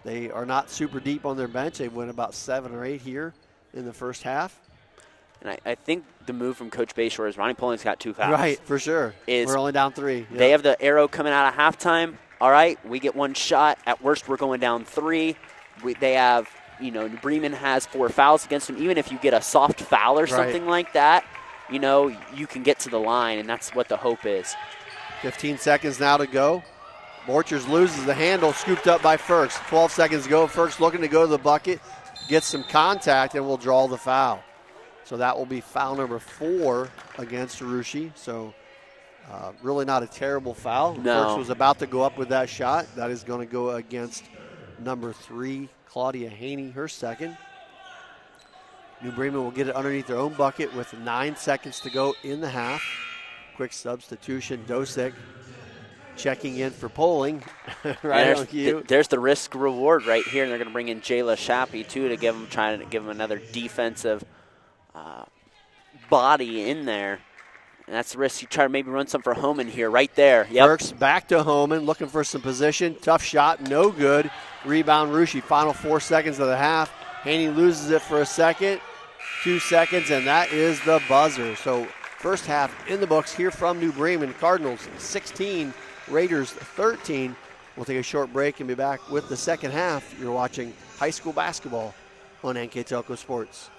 they are not super deep on their bench. They went about 7 or 8 here in the first half. And I think the move from Coach Bayshore is Ronnie Poling's got 2 fouls. Right, for sure. We're only down 3. Yep. They have the arrow coming out of halftime. All right, we get 1 shot. At worst, we're going down 3. They have, New Bremen has 4 fouls against them. Even if you get a soft foul or something like that, you can get to the line, and that's what the hope is. 15 seconds now to go. Borchers loses the handle, scooped up by Firks. 12 seconds to go. Firks looking to go to the bucket, gets some contact, and will draw the foul. So that will be foul number 4 against Russia. So really not a terrible foul. No. Firks was about to go up with that shot. That is going to go against number 3, Claudia Haney, her second. New Bremen will get it underneath their own bucket with 9 seconds to go in the half. Quick substitution, Dosick checking in for Poling. Right on cue. There's the risk reward right here, and they're going to bring in Jayla Shappy too to trying to give him another defensive body in there. And that's the risk. You try to maybe run some for Homan here, right there. Yep. Firks back to Homan, looking for some position. Tough shot, no good. Rebound Russia. Final 4 seconds of the half. Haney loses it for a second, 2 seconds, and that is the buzzer. So first half in the books here from New Bremen. Cardinals 16, Raiders 13. We'll take a short break and be back with the second half. You're watching high school basketball on NK Telco Sports.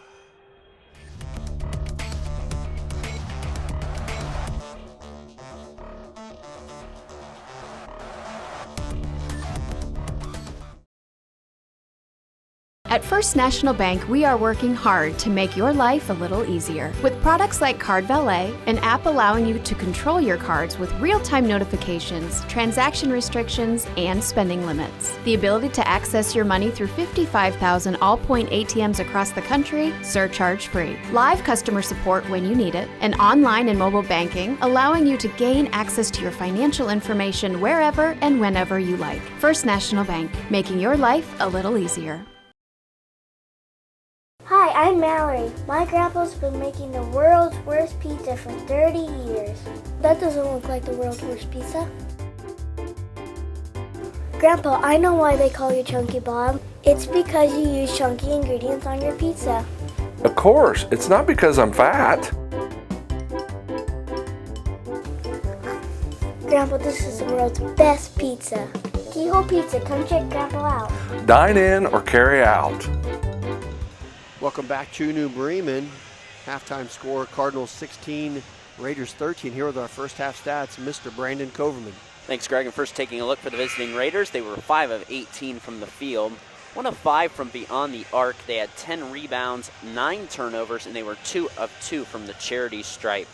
At First National Bank, we are working hard to make your life a little easier. With products like Card Valet, an app allowing you to control your cards with real-time notifications, transaction restrictions, and spending limits. The ability to access your money through 55,000 all-point ATMs across the country, surcharge-free. Live customer support when you need it, and online and mobile banking, allowing you to gain access to your financial information wherever and whenever you like. First National Bank, making your life a little easier. Hi, I'm Mallory. My grandpa's been making the world's worst pizza for 30 years. That doesn't look like the world's worst pizza. Grandpa, I know why they call you Chunky Bob. It's because you use chunky ingredients on your pizza. Of course, it's not because I'm fat. Grandpa, this is the world's best pizza. Keyhole Pizza, come check Grandpa out. Dine in or carry out. Welcome back to New Bremen. Halftime score, Cardinals 16, Raiders 13. Here with our first half stats, Mr. Brandon Coverman. Thanks, Greg. And first taking a look for the visiting Raiders, they were 5 of 18 from the field, 1 of 5 from beyond the arc. They had 10 rebounds, 9 turnovers, and they were 2 of 2 from the charity stripe.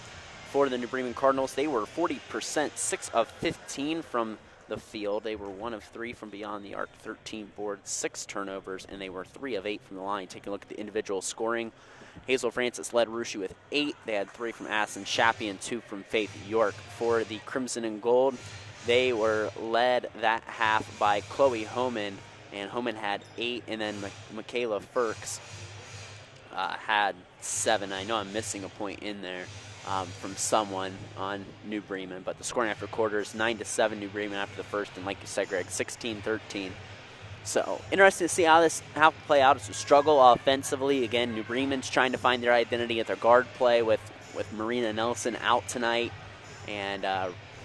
For the New Bremen Cardinals, they were 40%, 6 of 15 from the field. They were 1 of 3 from beyond the arc, 13 boards, 6 turnovers, and they were 3 of 8 from the line. Taking a look at the individual scoring, Hazel Francis led Russia with 8. They had 3 from Assen Shappy and 2 from Faith York. For the Crimson and Gold, they were led that half by Chloe Homan, and Homan had 8, and then Michaela Firks had 7. I know I'm missing a point in there from someone on New Bremen, but the scoring after quarters, 9-7 New Bremen after the first, and like you said, Greg, 16-13. So interesting to see how this play out. It's a struggle offensively. Again, New Bremen's trying to find their identity at their guard play with Marina Nelson out tonight, and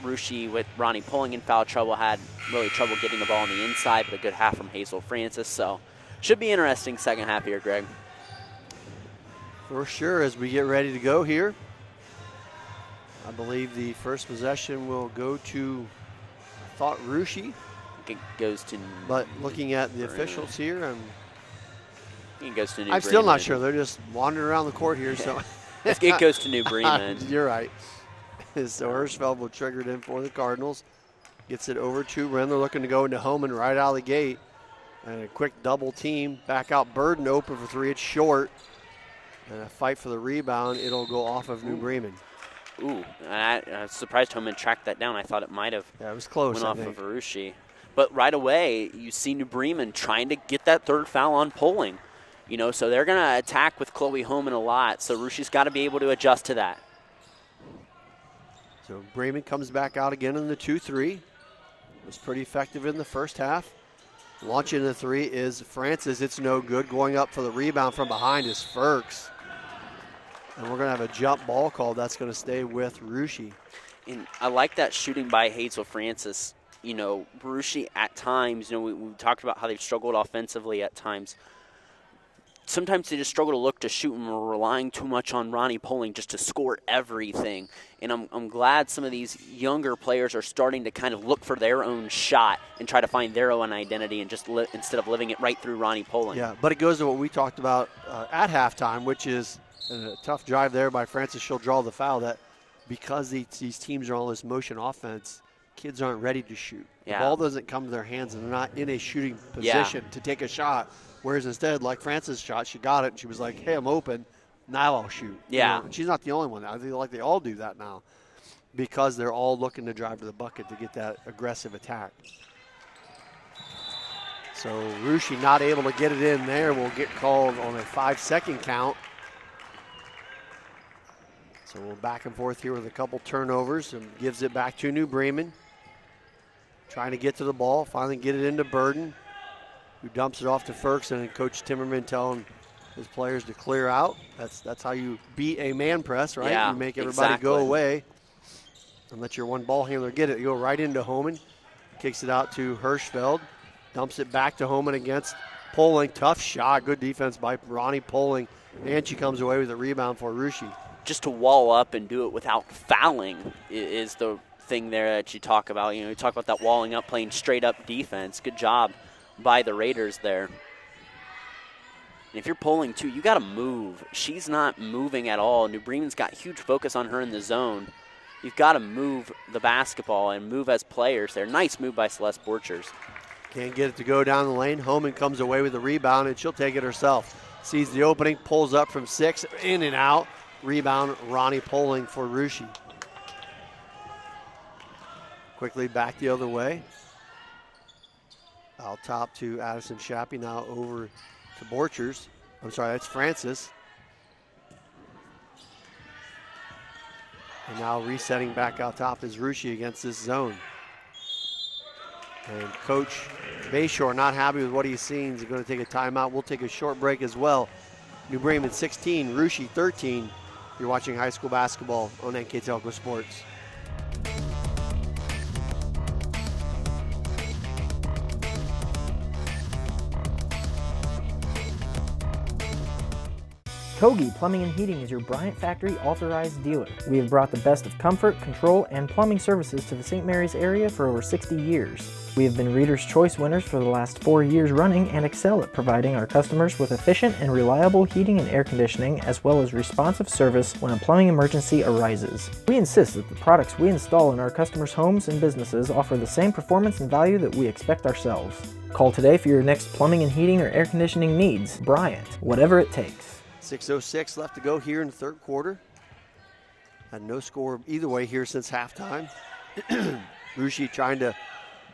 Rushi with Ronnie Pulling in foul trouble, had really trouble getting the ball on the inside, but a good half from Hazel Francis. So should be interesting second half here, Greg. For sure, as we get ready to go here. I believe the first possession will go to, I thought, Rushi. It goes to. But looking at the officials here, it goes to New Bremen. I'm still not sure. They're just wandering around the court here. So it goes to New Bremen. You're right. So Hirschfeld will trigger it in for the Cardinals. Gets it over to Wren. They're looking to go into Homan right out of the gate. And a quick double team. Back out Burden open for 3. It's short. And a fight for the rebound. It'll go off of New Bremen. Ooh, I was surprised Homan tracked that down. I thought it might have it was close, went off of Arushi. But right away, you see New Bremen trying to get that third foul on Pulling. You know, so they're going to attack with Chloe Homan a lot. So Arushi's got to be able to adjust to that. So Bremen comes back out again in the 2-3. Was pretty effective in the first half. Launching the 3 is Francis. It's no good. Going up for the rebound from behind is Firks. And we're going to have a jump ball call. That's going to stay with Rushi. And I like that shooting by Hazel Francis. You know, Rushi at times, you know, we talked about how they've struggled offensively at times. Sometimes they just struggle to look to shoot, and we're relying too much on Ronnie Pulling just to score everything. And I'm glad some of these younger players are starting to kind of look for their own shot and try to find their own identity, and just instead of living it right through Ronnie Pulling. Yeah, but it goes to what we talked about at halftime, which is a tough drive there by Francis. She'll draw the foul. That because these teams are on this motion offense, kids aren't ready to shoot. Yeah. The ball doesn't come to their hands, and they're not in a shooting position to take a shot. Whereas instead, like Francis' shot, she got it, and she was like, hey, I'm open. Now I'll shoot. Yeah. You know, she's not the only one. I feel like they all do that now because they're all looking to drive to the bucket to get that aggressive attack. So Rushi not able to get it in there will get called on a 5-second count. So we'll back and forth here with a couple turnovers, and gives it back to New Bremen. Trying to get to the ball, finally get it into Burden, who dumps it off to Ferguson, and Coach Timmerman telling his players to clear out. That's how you beat a man press, right? Yeah, you make everybody go away and let your one ball handler get it. You go right into Homan, kicks it out to Hirschfeld, dumps it back to Homan against Pulling. Tough shot, good defense by Ronnie Pulling, and she comes away with a rebound for Rushi. Just to wall up and do it without fouling is the thing there that you talk about. You know, you talk about that walling up, playing straight up defense. Good job by the Raiders there. And if you're pulling too, you got to move. She's not moving at all. New Bremen's got huge focus on her in the zone. You've got to move the basketball and move as players there. Nice move by Celeste Borchers. Can't get it to go down the lane. Homan comes away with the rebound, and she'll take it herself. Sees the opening, pulls up from 6, in and out. Rebound, Ronnie Poling for Russia. Quickly back the other way. Out top to Addison Shappy, now over to Borchers. I'm sorry, that's Francis. And now resetting back out top is Russia against this zone. And Coach Bayshore not happy with what he's seen. He's going to take a timeout. We'll take a short break as well. New Bremen 16, Russia 13. You're watching high school basketball on NK Telco Sports. Kogi Plumbing and Heating is your Bryant Factory authorized dealer. We have brought the best of comfort, control, and plumbing services to the St. Mary's area for over 60 years. We have been Reader's Choice winners for the last 4 years running and excel at providing our customers with efficient and reliable heating and air conditioning, as well as responsive service when a plumbing emergency arises. We insist that the products we install in our customers' homes and businesses offer the same performance and value that we expect ourselves. Call today for your next plumbing and heating or air conditioning needs. Bryant, whatever it takes. 6:06 left to go here in the third quarter. Had no score either way here since halftime. Russia trying to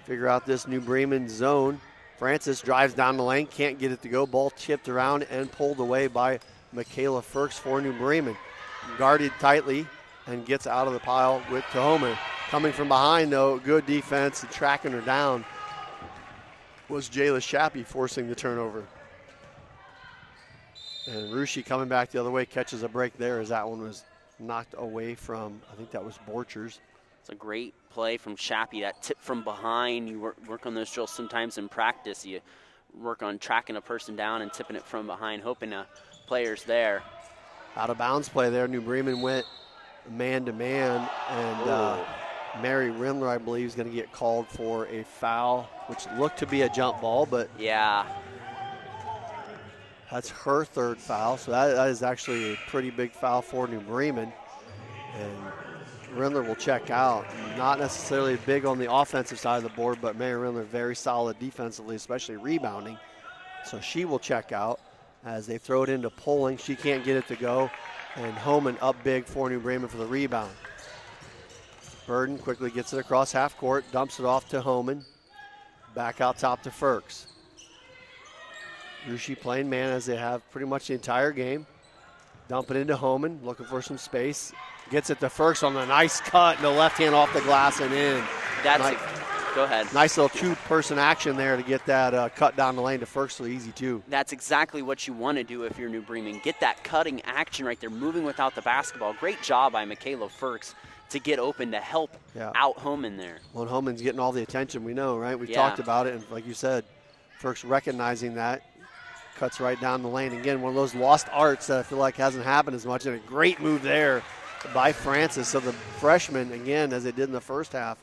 figure out this New Bremen zone. Francis drives down the lane, can't get it to go. Ball chipped around and pulled away by Michaela Firks for New Bremen. Guarded tightly and gets out of the pile with Tahoma. Coming from behind, though, good defense and tracking her down was Jayla Shappy forcing the turnover. And Russia coming back the other way, catches a break there as that one was knocked away from, I think that was Borchers. It's a great play from Shappy. That tip from behind, you work on those drills sometimes in practice. You work on tracking a person down and tipping it from behind, hoping a player's there. Out of bounds play there. New Bremen went man-to-man, and Mary Rindler, I believe, is going to get called for a foul, which looked to be a jump ball, but yeah. That's her third foul, so that is actually a pretty big foul for New Bremen. And Rindler will check out. Not necessarily big on the offensive side of the board, but Mary Rindler very solid defensively, especially rebounding. So she will check out as they throw it into Poling. She can't get it to go. And Homan up big for New Bremen for the rebound. Burden quickly gets it across half court, dumps it off to Homan. Back out top to Firks. Russia playing man as they have pretty much the entire game. Dump it into Homan, looking for some space. Gets it to Firks on the nice cut, and the left hand off the glass and in. Go ahead. Nice little two-person action there to get that cut down the lane to Firks so easy too. That's exactly what you want to do if you're New Bremen. Get that cutting action right there, moving without the basketball. Great job by Michaela Firks to get open to help out Homan there. Well, Homan's getting all the attention we know, right? We've talked about it, and like you said, Firks recognizing that. Cuts right down the lane. Again, one of those lost arts that I feel like hasn't happened as much, and a great move there by Francis. So the freshmen, again, as they did in the first half,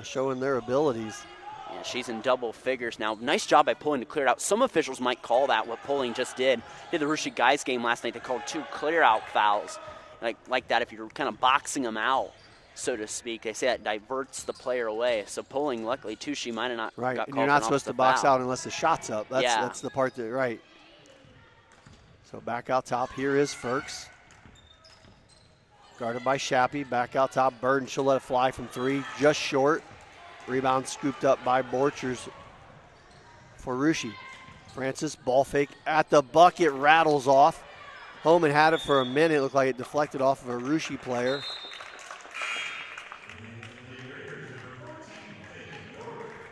showing their abilities. Yeah, she's in double figures now. Nice job by Poling to clear it out. Some officials might call that what Poling just did. Did the Russia guys game last night. They called 2 clear-out fouls like that if you're kind of boxing them out, so to speak. They say that diverts the player away. So Poling, luckily, too, she might have not got called. And you're not supposed to box out unless the shot's up. That's the part that, right. So back out top, here is Firks. Guarded by Shappy, back out top, Burden, she'll let it fly from 3, just short. Rebound scooped up by Borchers for Russia. Francis, ball fake at the bucket, rattles off. Homan had it for a minute, looked like it deflected off of a Russia player.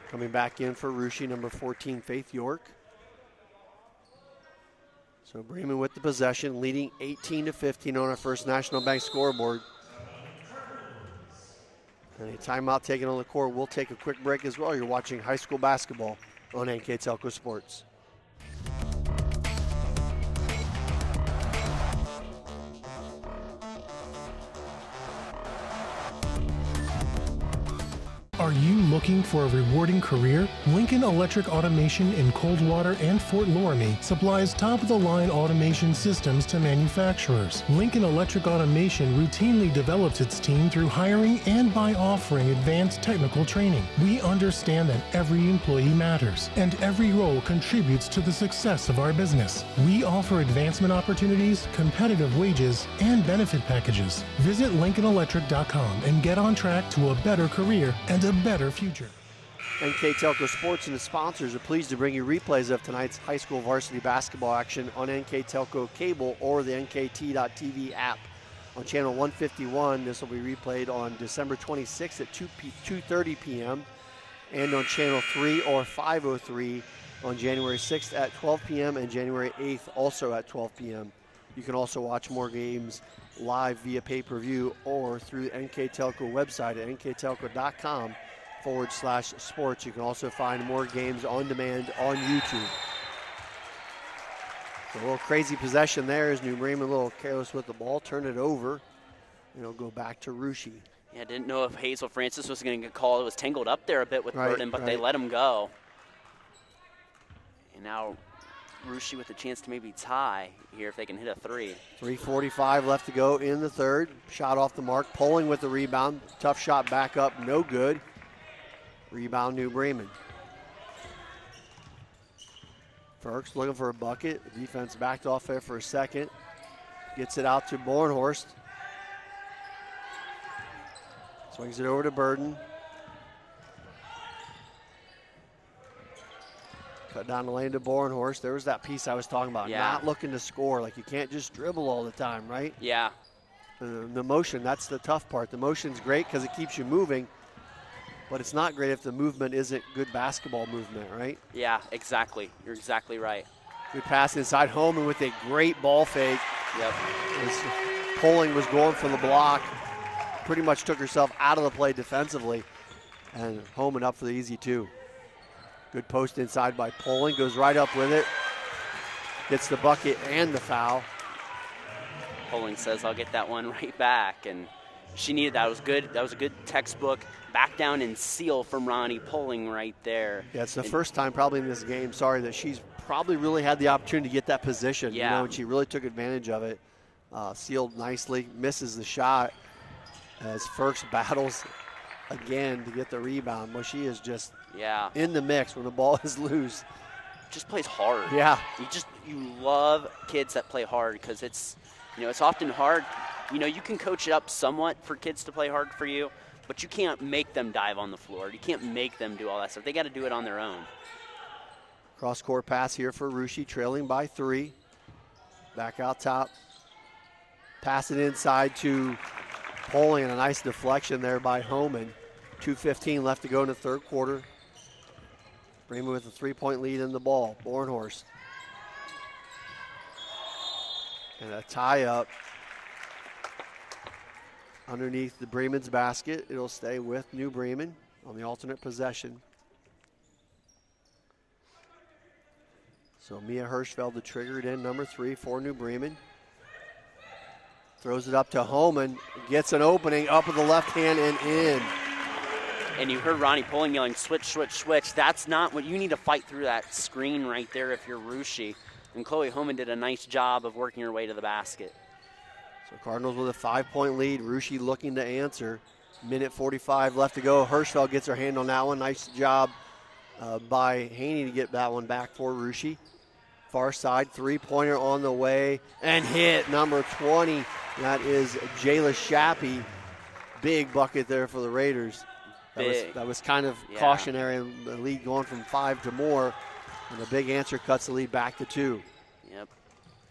Coming back in for Russia, number 14, Faith York. So Bremen with the possession, leading 18-15 on our First National Bank scoreboard. And a timeout taken on the court. We'll take a quick break as well. You're watching high school basketball on NK Telco Sports. Are you looking for a rewarding career? Lincoln Electric Automation in Coldwater and Fort Loramie supplies top-of-the-line automation systems to manufacturers. Lincoln Electric Automation routinely develops its team through hiring and by offering advanced technical training. We understand that every employee matters, and every role contributes to the success of our business. We offer advancement opportunities, competitive wages, and benefit packages. Visit LincolnElectric.com and get on track to a better career and a better future. NK Telco Sports and the sponsors are pleased to bring you replays of tonight's high school varsity basketball action on NK Telco Cable or the NKT.TV app. On channel 151, this will be replayed on December 26th at 2:30 p.m. and on channel 3 or 503 on January 6th at 12 p.m. and January 8th also at 12 p.m. You can also watch more games live via pay-per-view or through the NK Telco website at nktelco.com/sports. You can also find more games on demand on YouTube. So a little crazy possession there as New Bremen a little careless with the ball. Turn it over, and it'll go back to Russia. Yeah, didn't know if Hazel Francis was going to get called. It was tangled up there a bit with Burden, but they let him go. And now Russia with a chance to maybe tie here if they can hit a three. 3:45 left to go in the third. Shot off the mark. Poling with the rebound. Tough shot back up. No good. Rebound New Bremen. Ferks looking for a bucket. The defense backed off there for a second. Gets it out to Bornhorst. Swings it over to Burden. Cut down the lane to Bornhorst. There was that piece I was talking about. Yeah. Not looking to score. Like, you can't just dribble all the time, right? Yeah. The motion, that's the tough part. The motion's great because it keeps you moving, but it's not great if the movement isn't good basketball movement, right? Yeah, exactly. You're exactly right. Good pass inside Holman with a great ball fake. Yep. Poling was going for the block. Pretty much took herself out of the play defensively. And Holman up for the easy two. Good post inside by Poling. Goes right up with it. Gets the bucket and the foul. Poling says, I'll get that one right back. And she needed that. It was good. That was a good textbook back down and seal from Ronnie Poling right there. Yeah, it's the first time probably in this game, that she's probably really had the opportunity to get that position. Yeah. And she really took advantage of it. Sealed nicely. Misses the shot as Ferks battles again to get the rebound. But she is just in the mix when the ball is loose. Just plays hard. Yeah. You love kids that play hard because it's often hard. You can coach it up somewhat for kids to play hard for you, but you can't make them dive on the floor. You can't make them do all that stuff. They got to do it on their own. Cross-court pass here for Russia, trailing by 3. Back out top. Pass it inside to Poling, and a nice deflection there by Homan. 2:15 left to go in the third quarter. Bremen with a 3-point lead in the ball. Bornhorst. And a tie-up underneath the Bremen's basket. It'll stay with New Bremen on the alternate possession. So Mia Hirschfeld, the triggered in number 3 for New Bremen. Throws it up to Holman, gets an opening up with the left hand and in. And you heard Ronnie Poling yelling, switch, switch, switch. That's not what you need to fight through that screen right there if you're Russia. And Chloe Holman did a nice job of working her way to the basket. So Cardinals with a 5-point lead. Russia looking to answer. Minute 45 left to go. Hirschfeld gets her hand on that one. Nice job by Haney to get that one back for Russia. Far side, 3-pointer on the way. And hit, number 20. That is Jayla Shappy. Big bucket there for the Raiders. That was kind of cautionary. The lead going from 5 to more. And the big answer cuts the lead back to 2. Yep.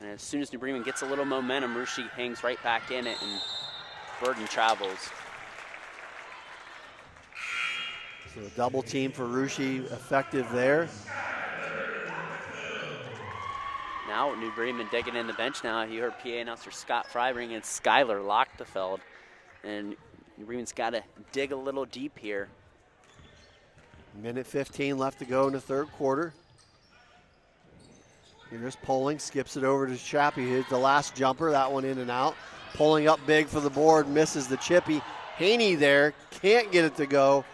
And as soon as New Bremen gets a little momentum, Russia hangs right back in it, and Burden travels. So a double team for Russia effective there. Now New Bremen digging in the bench now. You heard PA announcer Scott Fry bringing in Skylar Lochtefeld. And New Bremen's got to dig a little deep here. Minute 15 left to go in the third quarter. Here's Poling, skips it over to Shappy. Here's the last jumper, that one in and out. Poling up big for the board, misses the chippy. Haney there, can't get it to go.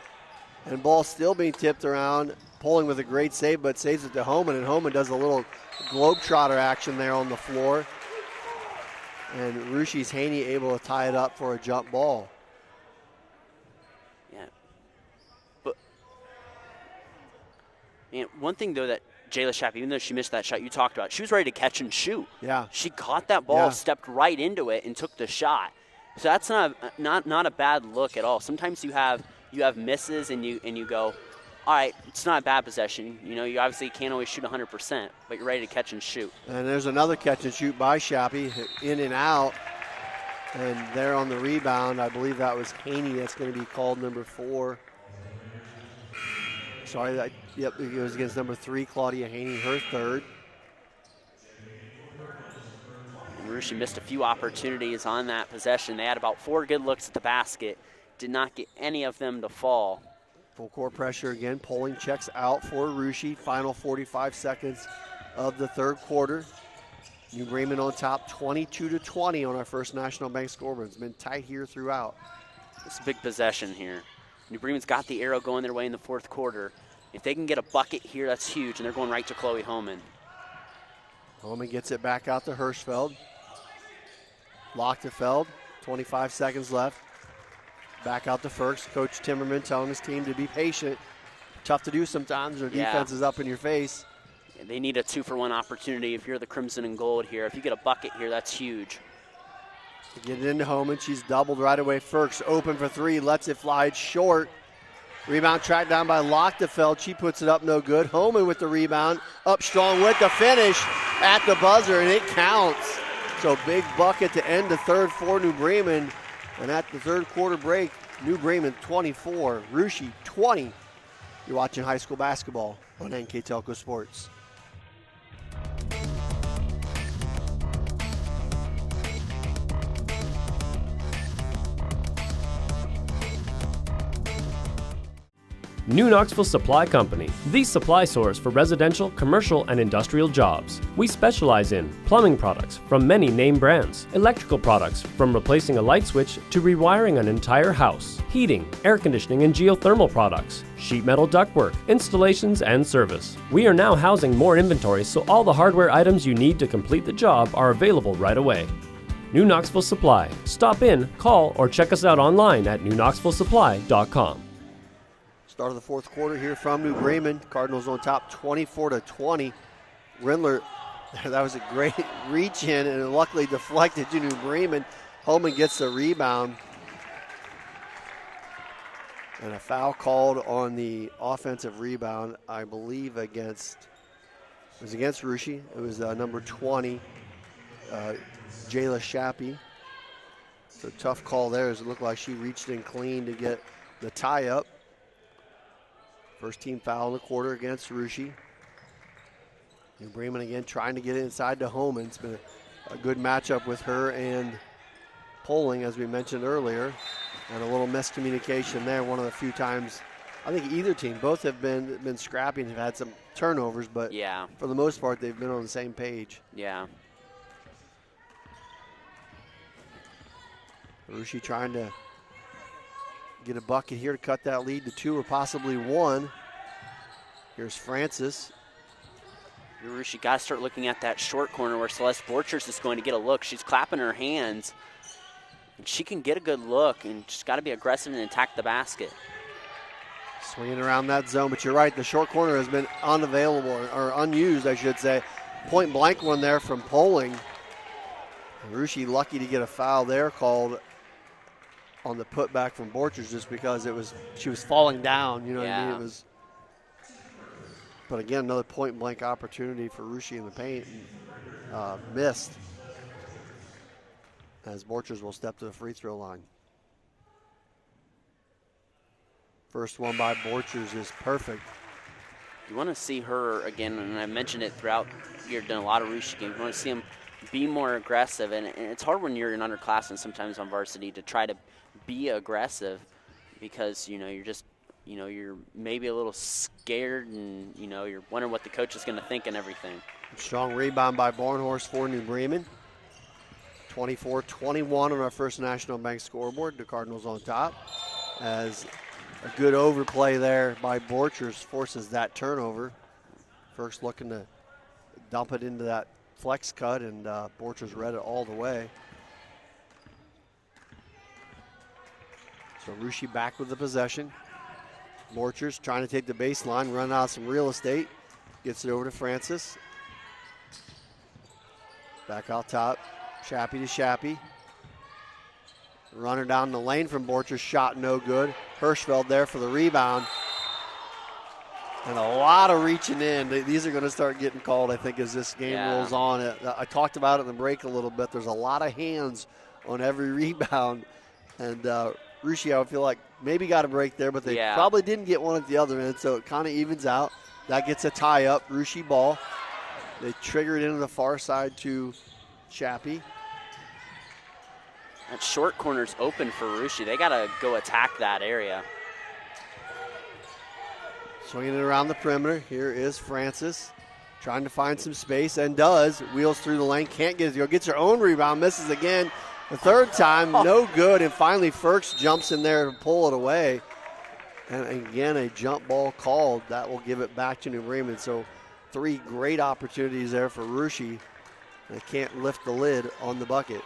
And ball still being tipped around. Poling with a great save, but saves it to Homan, and Homan does a little globetrotter action there on the floor. And Rushi's Haney able to tie it up for a jump ball. Yeah. But and one thing, though, that Jayla Shapp, even though she missed that shot you talked about, she was ready to catch and shoot. Yeah. She caught that ball, stepped right into it, and took the shot. So that's not a bad look at all. Sometimes you have misses, and you go, all right, it's not a bad possession. You know, you obviously can't always shoot 100%, but you're ready to catch and shoot. And there's another catch and shoot by Shappy, in and out. And there on the rebound, I believe that was Haney. That's going to be called number 4. Sorry, yep, it was against number 3, Claudia Haney, her third. And Rushi missed a few opportunities on that possession. They had about 4 good looks at the basket. Did not get any of them to fall. Full court pressure again. Poling checks out for Rushi. Final 45 seconds of the third quarter. New Bremen on top, 22-20 on our First National Bank scoreboard. It's been tight here throughout. It's a big possession here. New Bremen's got the arrow going their way in the fourth quarter. If they can get a bucket here, that's huge, and they're going right to Chloe Homan. Homan gets it back out to Hirschfeld. Lochtefeld, 25 seconds left. Back out to Firks. Coach Timmerman telling his team to be patient. Tough to do sometimes. Their defense is up in your face. They need a 2-for-1 opportunity if you're the Crimson and Gold here. If you get a bucket here, that's huge. Get it into Homan. She's doubled right away. Firks open for 3. Lets it fly. It's short. Rebound tracked down by Lochtefeld. She puts it up no good. Homan with the rebound. Up strong with the finish at the buzzer, and it counts. So big bucket to end the third for New Bremen. And at the third quarter break, New Bremen 24, Rushi 20. You're watching high school basketball on NK Telco Sports. New Knoxville Supply Company, the supply source for residential, commercial, and industrial jobs. We specialize in plumbing products from many name brands, electrical products from replacing a light switch to rewiring an entire house, heating, air conditioning, and geothermal products, sheet metal ductwork, installations, and service. We are now housing more inventory, so all the hardware items you need to complete the job are available right away. New Knoxville Supply. Stop in, call, or check us out online at newknoxvillesupply.com. Start of the fourth quarter here from New Bremen. Cardinals on top 24-20. Rindler, that was a great reach in and luckily deflected to New Bremen. Homan gets the rebound. And a foul called on the offensive rebound, I believe against Rushi. It was number 20, Jayla Shappy. So tough call there as it looked like she reached in clean to get the tie up. First team foul in the quarter against Rushi. New Bremen again trying to get inside to Homan. It's been a good matchup with her and Poling, as we mentioned earlier. And a little miscommunication there. One of the few times, I think either team, both have been scrappy and have had some turnovers, but for the most part, they've been on the same page. Yeah. Rushi trying to get a bucket here to cut that lead to 2 or possibly 1. Here's Francis. Rushi got to start looking at that short corner where Celeste Borchers is going to get a look. She's clapping her hands. And she can get a good look, and she's got to be aggressive and attack the basket. Swinging around that zone, but you're right, the short corner has been unavailable, or unused, I should say. Point blank one there from Poling. Rushi lucky to get a foul there called on the putback from Borchers just because she was falling down, you know what I mean? It was, but again, another point blank opportunity for Rushi in the paint, and missed as Borchers will step to the free throw line. First one by Borchers is perfect. You want to see her again, and I mentioned it throughout. You've done a lot of Rushi games. You want to see them be more aggressive, and it's hard when you're an underclassman sometimes on varsity to try to be aggressive because you're maybe a little scared, and you're wondering what the coach is going to think and everything. Strong rebound by Barnhorst for New Bremen. 24-21 on our First National Bank scoreboard. The Cardinals on top as A good overplay there by Borchers forces that turnover. First looking to dump it into that flex cut, and Borchers read it all the way. So Russia back with the possession. Borchers trying to take the baseline, run out some real estate. Gets it over to Francis. Back out top, Shappy to Shappy. Runner down the lane from Borchers, shot no good. Hirschfeld there for the rebound. And a lot of reaching in. These are going to start getting called, I think, as this game rolls on. I talked about it in the break a little bit. There's a lot of hands on every rebound. And Russia, I would feel like maybe got a break there, but they probably didn't get one at the other end, so it kind of evens out. That gets a tie-up, Russia ball. They trigger it into the far side to Shappy. That short corner's open for Russia. They got to go attack that area. Swinging it around the perimeter. Here is Francis trying to find some space, and does. Wheels through the lane, can't get it to go. Gets her own rebound, misses again. The third time, no good, and finally Ferks jumps in there to pull it away. And again, a jump ball called. That will give it back to New Bremen. So 3 great opportunities there for Russia. They can't lift the lid on the bucket.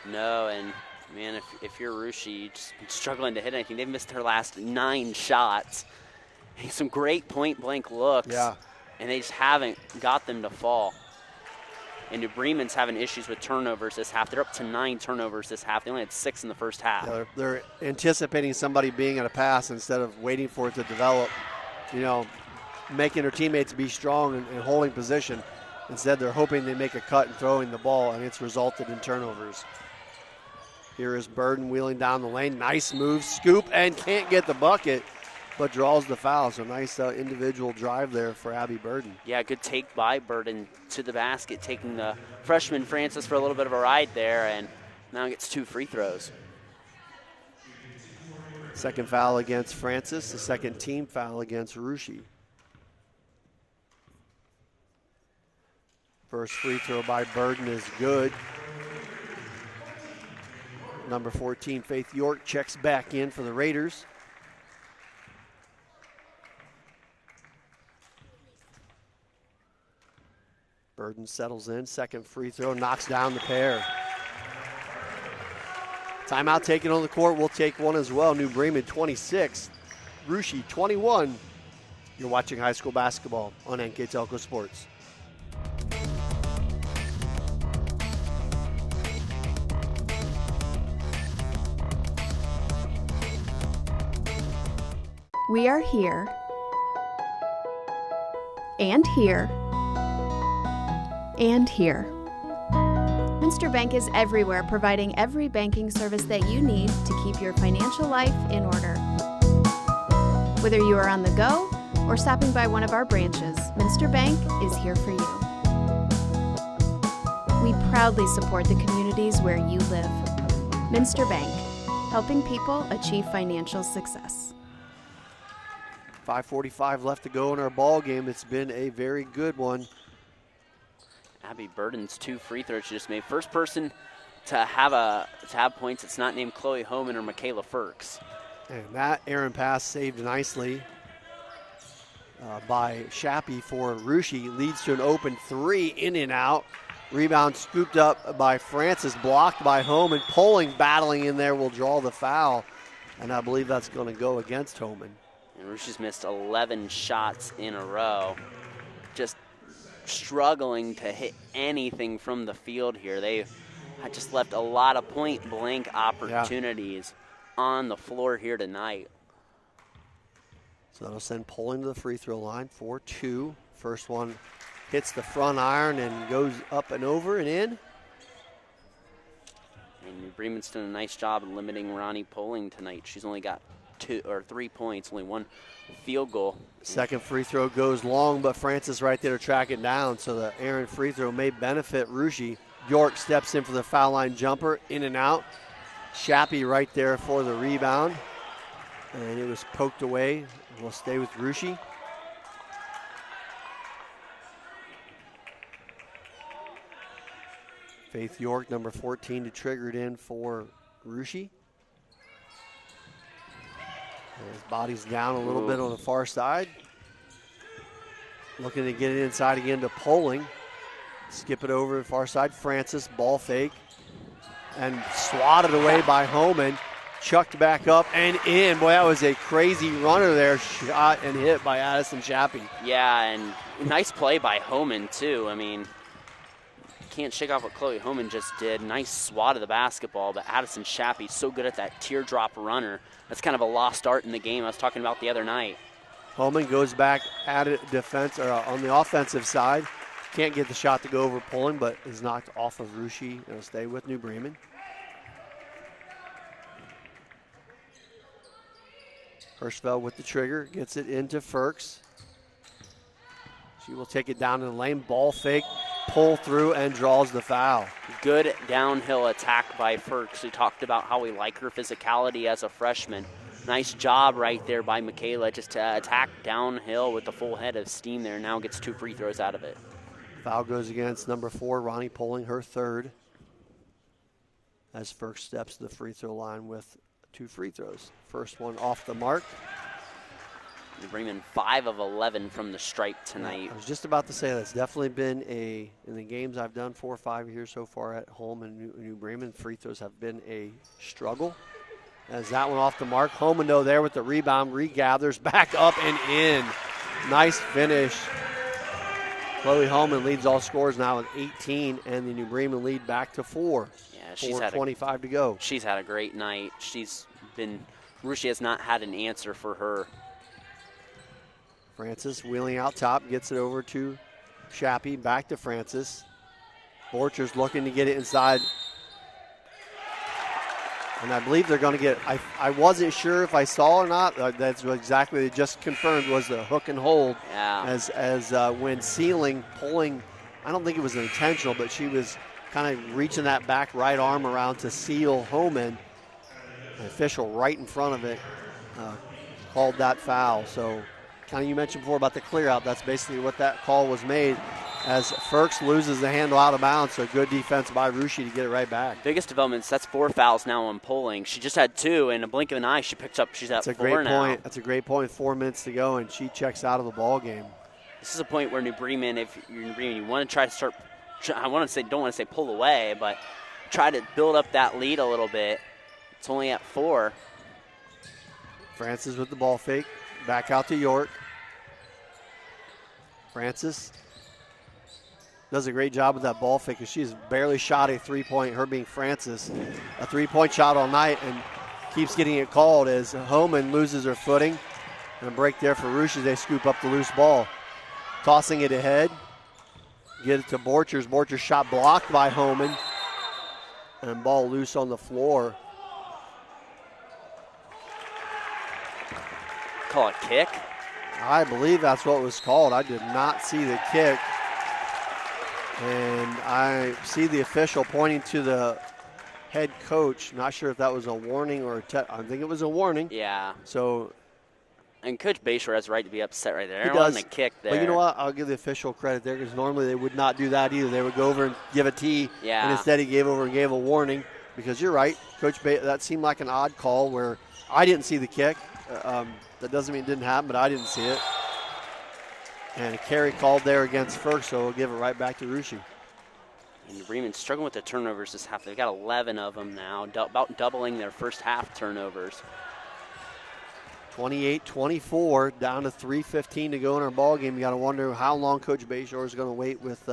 No, and man, if you're Russia, you're just struggling to hit anything. They've missed their last 9 shots. Some great point-blank looks, and they just haven't got them to fall. And New Bremen's having issues with turnovers this half. They're up to 9 turnovers this half. They only had 6 in the first half. Yeah, they're anticipating somebody being at a pass instead of waiting for it to develop, making their teammates be strong and holding position. Instead, they're hoping they make a cut and throwing the ball, and it's resulted in turnovers. Here is Burden wheeling down the lane. Nice move, scoop, and can't get the bucket, but draws the foul. So nice individual drive there for Abby Burden. Yeah, good take by Burden to the basket, taking the freshman Francis for a little bit of a ride there, and now gets 2 free throws. Second foul against Francis, the second team foul against Russia. First free throw by Burden is good. Number 14, Faith York, checks back in for the Raiders. Burden settles in, second free throw, knocks down the pair. Timeout taken on the court. We'll take one as well. New Bremen 26, Russia 21. You're watching high school basketball on NK Telco Sports. We are here, and here, and here. Minster Bank is everywhere, providing every banking service that you need to keep your financial life in order. Whether you are on the go or stopping by one of our branches, Minster Bank is here for you. We proudly support the communities where you live. Minster Bank, helping people achieve financial success. 5:45 left to go in our ball game. It's been a very good one. Abby Burden's 2 free throws she just made. First person to have points that's not named Chloe Homan or Michaela Ferks. And that errant pass saved nicely by Shappy for Russia. Leads to an open 3, in and out. Rebound scooped up by Francis, blocked by Homan. Poling battling in there will draw the foul. And I believe that's going to go against Homan. And Russia's missed 11 shots in a row. Just struggling to hit anything from the field here. They just left a lot of point-blank opportunities on the floor here tonight. So that'll send Poling to the free throw line for 2. First one hits the front iron and goes up and over and in. And New Bremen's done a nice job of limiting Ronnie Poling tonight. She's only got 2 or 3 points, only 1 field goal. Second free throw goes long, but Francis right there to track it down, so the errant free throw may benefit Russia. York steps in for the foul line jumper, in and out. Shappy right there for the rebound, and it was poked away. We'll stay with Russia. Faith York, number 14, to trigger it in for Russia. His body's down a little bit on the far side. Looking to get it inside again to Poling. Skip it over to the far side. Francis, ball fake. And swatted away by Homan. Chucked back up and in. Boy, that was a crazy runner there. Shot and hit by Addison Chappie. Yeah, and nice play by Homan, too. I mean, can't shake off what Chloe Homan just did. Nice swat of the basketball, but Addison Chappie so good at that teardrop runner. That's kind of a lost art in the game I was talking about the other night. Homan goes back at it defense or on the offensive side. Can't get the shot to go over Poling, but is knocked off of Ruschi. It'll stay with New Bremen. Hirschfeld with the trigger, gets it into Ferks. She will take it down in the lane, ball fake, pull through, and draws the foul. Good downhill attack by Ferks. We talked about how we like her physicality as a freshman. Nice job right there by Michaela just to attack downhill with the full head of steam there. Now gets 2 free throws out of it. Foul goes against number 4, Ronnie Poling, her third. As Ferks steps to the free throw line with 2 free throws. First one off the mark. New Bremen 5 of 11 from the stripe tonight. I was just about to say that's definitely been in the games I've done 4 or 5 years so far at home in New Bremen, free throws have been a struggle. As that one off the mark. Homan, though, there with the rebound, regathers, back up and in. Nice finish. Chloe Homan leads all scorers now with 18, and the New Bremen lead back to 4. Yeah, she's had 4:25 to go. She's had a great night. Ruschi has not had an answer for her. Francis wheeling out top, gets it over to Chappie, back to Francis. Borchers looking to get it inside. And I believe they're going to get, I wasn't sure if I saw or not. That's what exactly they just confirmed was the hook and hold. Yeah. As when sealing, pulling, I don't think it was intentional, but she was kind of reaching that back right arm around to seal Homan. The official right in front of it called that foul. So kind of you mentioned before about the clear out. That's basically what that call was made. As Ferks loses the handle out of bounds, so good defense by Ruschi to get it right back. Biggest developments, that's 4 fouls now on Poling. She just had 2, in a blink of an eye, she's at 4 now. That's a great point. 4 minutes to go, and she checks out of the ball game. This is a point where New Bremen, if you're New Bremen, you want to try to start, don't want to say pull away, but try to build up that lead a little bit. It's only at 4. Francis with the ball fake. Back out to York. Francis does a great job with that ball fake because she's barely shot a three-point, her being Francis, a three-point shot all night and keeps getting it called as Homan loses her footing. And a break there for Ruschi. They scoop up the loose ball. Tossing it ahead. Get it to Borchers. Borchers shot blocked by Homan. And ball loose on the floor. Call a kick? I believe that's what was called. I did not see the kick. And I see the official pointing to the head coach. Not sure if that was a warning or I think it was a warning. Yeah. So. And Coach Bayshore has the right to be upset right there. He does. The kick there. But you know what? I'll give the official credit there because normally they would not do that either. They would go over and give a tee. Yeah. And instead he gave over and gave a warning because you're right. Coach Bay, that seemed like an odd call where I didn't see the kick. That doesn't mean it didn't happen, but I didn't see it. And a carry called there against Ferks, so we'll give it right back to Ruschi. And Bremen struggling with the turnovers this half. They've got 11 of them now, about doubling their first half turnovers. 28-24, down to 3:15 to go in our ball game. You got to wonder how long Coach Bayshore is going to wait with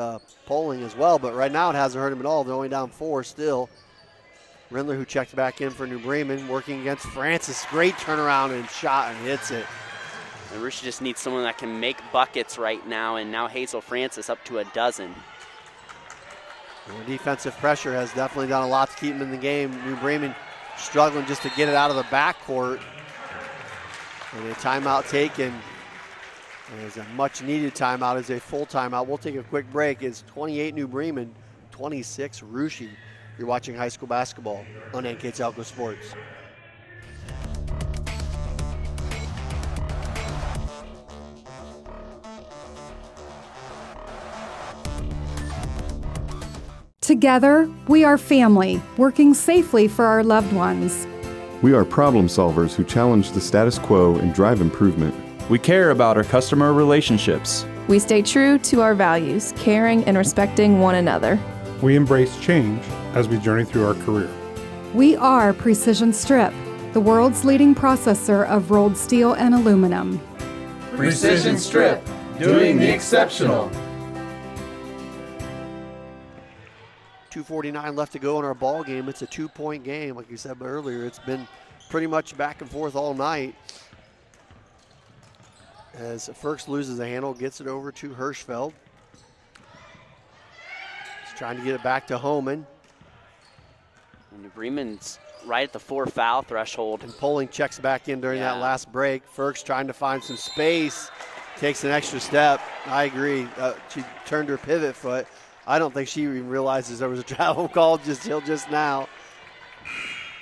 Poling as well. But right now it hasn't hurt him at all. They're only down 4 still. Rindler, who checked back in for New Bremen, working against Francis. Great turnaround and shot and hits it. And Ruschi just needs someone that can make buckets right now, and now Hazel Francis up to 12. And the defensive pressure has definitely done a lot to keep them in the game. New Bremen struggling just to get it out of the backcourt. And a timeout taken. And it's a much-needed timeout. It's a full timeout. We'll take a quick break. It's 28 New Bremen, 26 Ruschi. You're watching high school basketball on NK Telco Sports. Together, we are family, working safely for our loved ones. We are problem solvers who challenge the status quo and drive improvement. We care about our customer relationships. We stay true to our values, caring and respecting one another. We embrace change as we journey through our career. We are Precision Strip, the world's leading processor of rolled steel and aluminum. Precision Strip, doing the exceptional. 2:49 left to go in our ball game. It's a 2-point game. Like you said earlier, it's been pretty much back and forth all night. As Firks loses the handle, gets it over to Hirschfeld. He's trying to get it back to Homan. And Bremen's right at the 4 foul threshold. And Poling checks back in during that last break. Firks trying to find some space, takes an extra step. I agree. She turned her pivot foot. I don't think she even realizes there was a travel call until just now.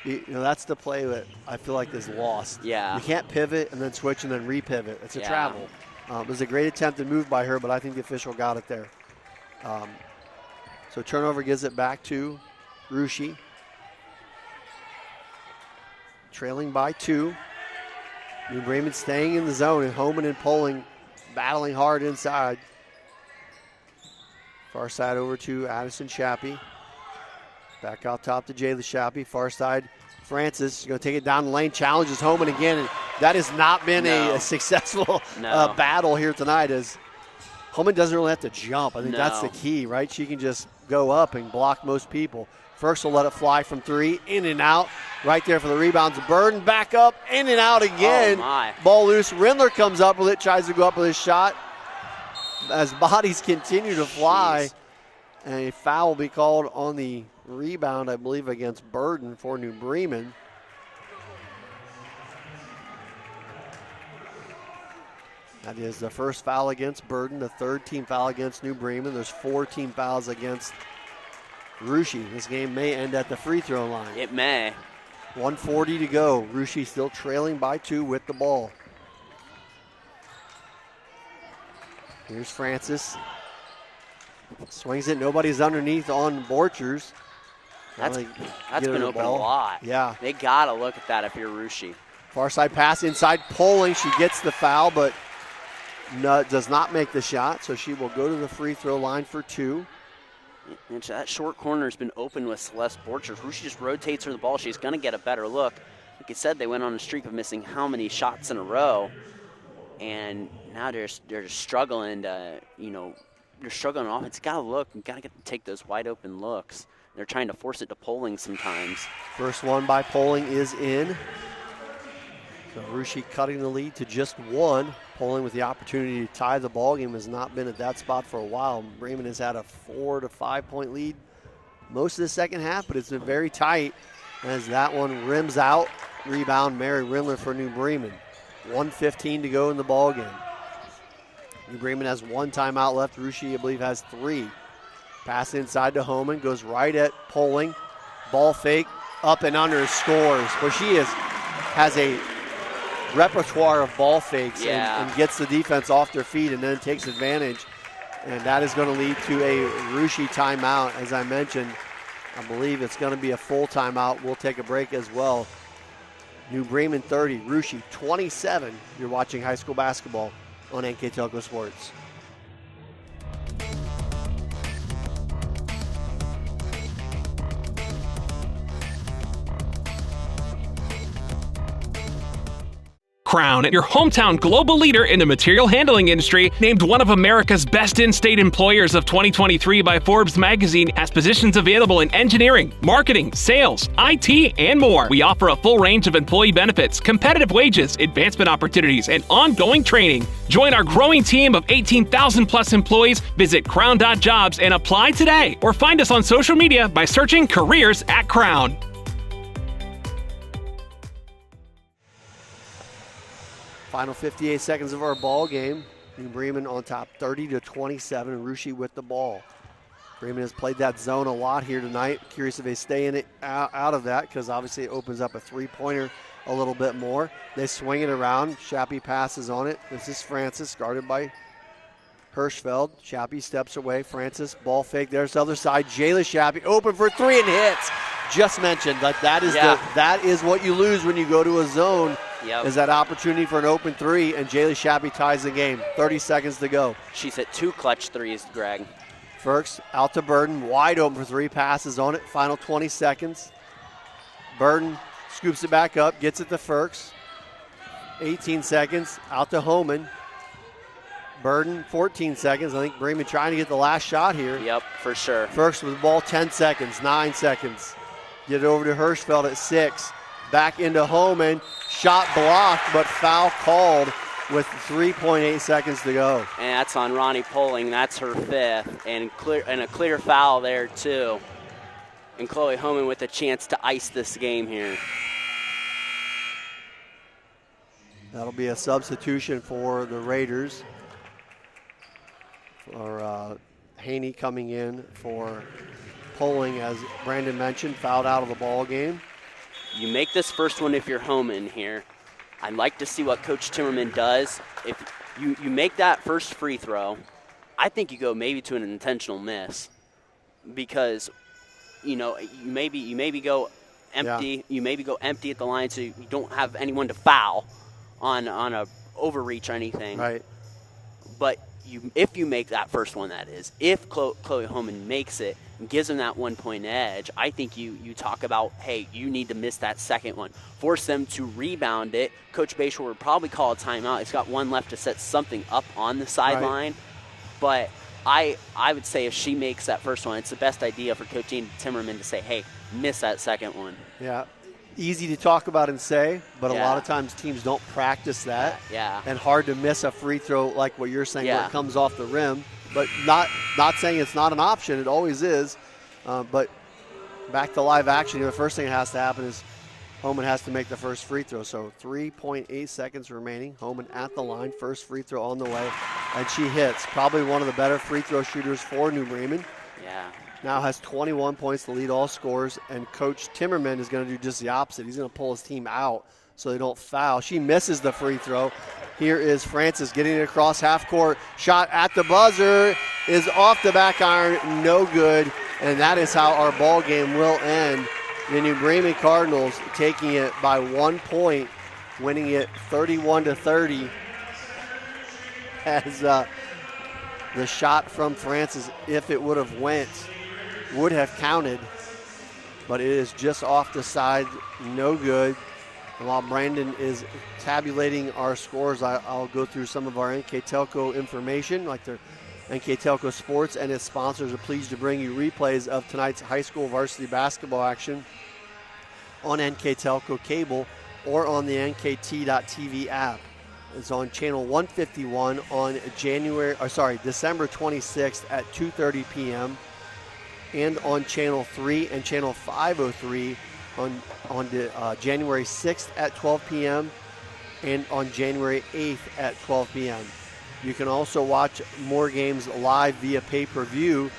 You know, that's the play that I feel like is lost. Yeah. You can't pivot and then switch and then re-pivot. It's a travel. It was a great attempted move by her, but I think the official got it there. So turnover gives it back to Ruschi. Trailing by 2. New Bremen staying in the zone, and Homan and Poling battling hard inside. Far side over to Addison Shappy. Back out top to Jayla Shappy. Far side, Francis going to take it down the lane, challenges Homan again, and that has not been a successful battle here tonight, as Homan doesn't really have to jump. I think that's the key, right? She can just go up and block most people. First will let it fly from 3, in and out. Right there for the rebounds. Burden back up, in and out again. Oh my. Ball loose. Rindler comes up with it, tries to go up with his shot. As bodies continue to fly, and a foul will be called on the rebound, I believe, against Burden for New Bremen. That is the first foul against Burden, the third team foul against New Bremen. There's 4 team fouls against Ruschi. This game may end at the free throw line. It may. 1:40 to go. Ruschi still trailing by 2 with the ball. Here's Francis. Swings it. Nobody's underneath on Borchers. That's been open a lot. Yeah. They got to look at that if you're Ruschi. Far side pass inside. Poling. She gets the foul, but does not make the shot, so she will go to the free throw line for 2. And that short corner has been open with Celeste Borchers. Ruschi just rotates her the ball. She's going to get a better look. Like I said, they went on a streak of missing how many shots in a row, and now they're just struggling to, they're struggling on offense. Got to look. You got to take those wide open looks. They're trying to force it to Poling sometimes. First one by Poling is in. So Ruschi cutting the lead to just 1. Poling with the opportunity to tie the ball game has not been at that spot for a while. Bremen has had a 4 to 5 point lead most of the second half, but it's been very tight as that one rims out. Rebound Mary Rindler for New Bremen. 1:15 to go in the ball game. New Bremen has 1 timeout left. Ruschi, I believe, has 3. Pass inside to Homan, goes right at Poling. Ball fake, up and under, scores. But she has a repertoire of ball fakes and gets the defense off their feet and then takes advantage. And that is going to lead to a Ruschi timeout. As I mentioned, I believe it's going to be a full timeout. We'll take a break as well. New Bremen 30, Ruschi 27. You're watching high school basketball on NK Telco Sports. Crown, your hometown global leader in the material handling industry, named one of America's best in-state employers of 2023 by Forbes magazine, has positions available in engineering, marketing, sales, IT, and more. We offer a full range of employee benefits, competitive wages, advancement opportunities, and ongoing training. Join our growing team of 18,000 plus employees. Visit crown.jobs and apply today, or find us on social media by searching Careers at Crown. Final 58 seconds of our ball game. New Bremen on top 30-27, and Ruschi with the ball. Bremen has played that zone a lot here tonight. Curious if they stay in it out of that, because obviously it opens up a three-pointer a little bit more. They swing it around. Shappy passes on it. This is Francis, guarded by Hirschfeld. Shappy steps away. Francis, ball fake. There's the other side. Jayla Shappy open for 3 and hits. just mentioned. Like that is what you lose when you go to a zone. Yep. Is that opportunity for an open three, and Jaylee Shabby ties the game. 30 seconds to go. She's hit 2 clutch threes, Greg. Firks out to Burden, wide open for 3 passes on it. Final 20 seconds. Burden scoops it back up, gets it to Firks. 18 seconds, out to Homan. Burden, 14 seconds. I think Bremen trying to get the last shot here. Yep, for sure. Firks with the ball, 10 seconds, 9 seconds. Get it over to Hirschfeld at 6. Back into Homan. Shot blocked, but foul called with 3.8 seconds to go. And that's on Ronnie Poling. That's her 5th. And a clear foul there, too. And Chloe Homan with a chance to ice this game here. That'll be a substitution for the Raiders. For Haney coming in for Poling, as Brandon mentioned, fouled out of the ball game. You make this first one if you're Homan here. I'd like to see what Coach Timmerman does. If you make that first free throw, I think you go maybe to an intentional miss, because you maybe go empty. Yeah. You maybe go empty at the line, so you don't have anyone to foul on a overreach or anything. Right. But if you make that first one, that is, if Chloe Homan makes it and gives them that 1-point edge, I think you talk about, hey, you need to miss that second one. Force them to rebound it. Coach Bayshore would probably call a timeout. He's got one left to set something up on the sideline. But I would say if she makes that first one, it's the best idea for Coach Timmerman to say, hey, miss that second one. Yeah. Easy to talk about and say, but a Yeah. lot of times teams don't practice that. Yeah. And hard to miss a free throw like what you're saying, where Yeah. it comes off the rim. But not saying it's not an option. It always is. But back to live action, the first thing that has to happen is Homan has to make the first free throw. So 3.8 seconds remaining. Homan at the line, first free throw on the way. And she hits. Probably one of the better free throw shooters for New Bremen. Yeah. Now has 21 points to lead all scorers, and Coach Timmerman is going to do just the opposite. He's going to pull his team out so they don't foul. She misses the free throw. Here is Francis getting it across half court. Shot at the buzzer is off the back iron, no good, and that is how our ball game will end. The New Bremen Cardinals taking it by 1 point, winning it 31-30. As the shot from Francis, if it would have went, would have counted, but it is just off the side, no good. And while Brandon is tabulating our scores, I'll go through some of our NK Telco information, like their NK Telco Sports and its sponsors are pleased to bring you replays of tonight's high school varsity basketball action on NK Telco cable or on the NKT.TV app. It's on channel 151 on December 26th at 2:30 p.m. and on channel 3 and channel 503 on January 6th at 12 p.m. and on January 8th at 12 p.m. You can also watch more games live via pay-per-view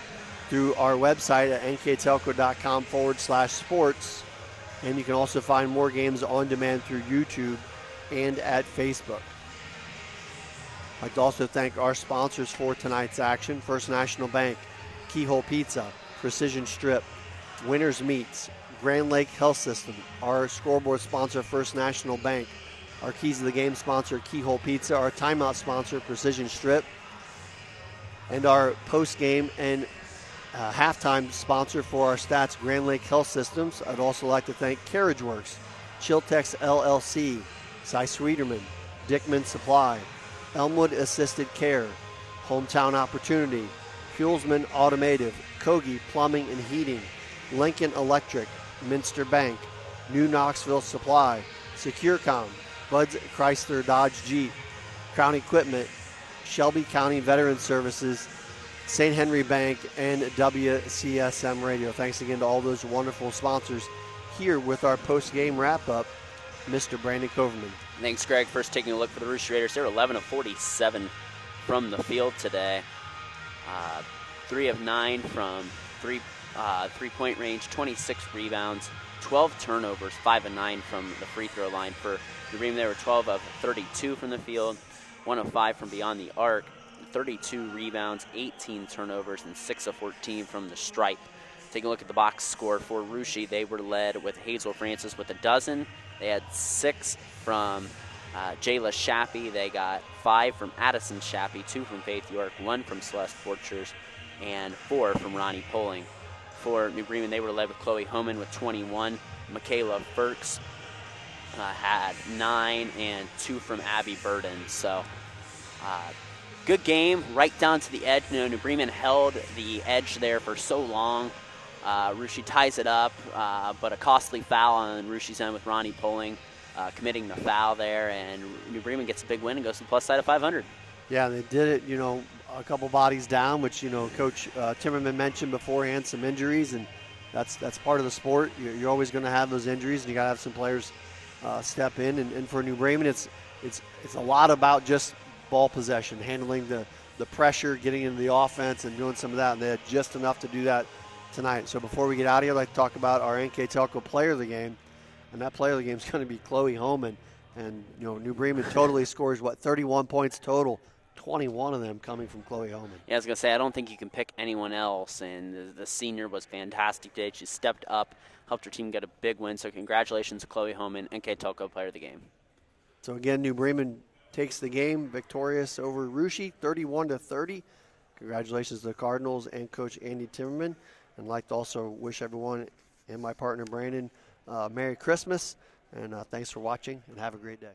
through our website at nktelco.com/sports, and you can also find more games on demand through YouTube and at Facebook. I'd like to also thank our sponsors for tonight's action: First National Bank, Keyhole Pizza, Precision Strip, Winners Meats, Grand Lake Health System, our scoreboard sponsor, First National Bank, our Keys of the Game sponsor, Keyhole Pizza, our timeout sponsor, Precision Strip, and our post-game and halftime sponsor for our stats, Grand Lake Health Systems. I'd also like to thank Carriage Works, Chiltex LLC, Cy Sweeterman, Dickman Supply, Elmwood Assisted Care, Hometown Opportunity, Fuelsman Automotive, Kogi Plumbing and Heating, Lincoln Electric, Minster Bank, New Knoxville Supply, SecureCom, Bud's Chrysler Dodge Jeep, Crown Equipment, Shelby County Veteran Services, St. Henry Bank, and WCSM Radio. Thanks again to all those wonderful sponsors. Here with our post-game wrap-up, Mr. Brandon Coverman. Thanks, Greg. First, taking a look for the Rooster Raiders. They're 11 of 47 from the field today. 3 of 9 from three-point range, 26 rebounds, 12 turnovers, 5 of 9 from the free throw line. For New Bremen, they were 12 of 32 from the field, 1 of 5 from beyond the arc, 32 rebounds, 18 turnovers, and 6 of 14 from the stripe. Taking a look at the box score for Russia, they were led with Hazel Francis with a dozen. They had 6 from Jayla Shappy. They got 5 from Addison Shappy, 2 from Faith York, 1 from Celeste Forchers, and 4 from Ronnie Poling. For New Bremen, they were led with Chloe Homan with 21. Michaela Ferks had 9, and 2 from Abby Burden. So good game, right down to the edge. New Bremen held the edge there for so long. Russia ties it up, but a costly foul on Russia's end with Ronnie Poling committing the foul there, and New Bremen gets a big win and goes to the plus side of 500. Yeah, they did it, a couple bodies down, which, Coach Timmerman mentioned beforehand, some injuries, and that's part of the sport. You're always going to have those injuries, and you got to have some players step in. And for New Bremen, it's a lot about just ball possession, handling the pressure, getting into the offense, and doing some of that, and they had just enough to do that tonight. So before we get out of here, I'd like to talk about our NK Telco player of the game, and that player of the game is going to be Chloe Homan. And, New Bremen totally scores, 31 points total, 21 of them coming from Chloe Homan. Yeah, I was going to say, I don't think you can pick anyone else, and the senior was fantastic today. She stepped up, helped her team get a big win, so congratulations to Chloe Homan, NK Telco player of the game. So again, New Bremen takes the game victorious over Russia, 31-30. Congratulations to the Cardinals and Coach Andy Timmerman. And I'd like to also wish everyone and my partner Brandon Merry Christmas. And thanks for watching, and have a great day.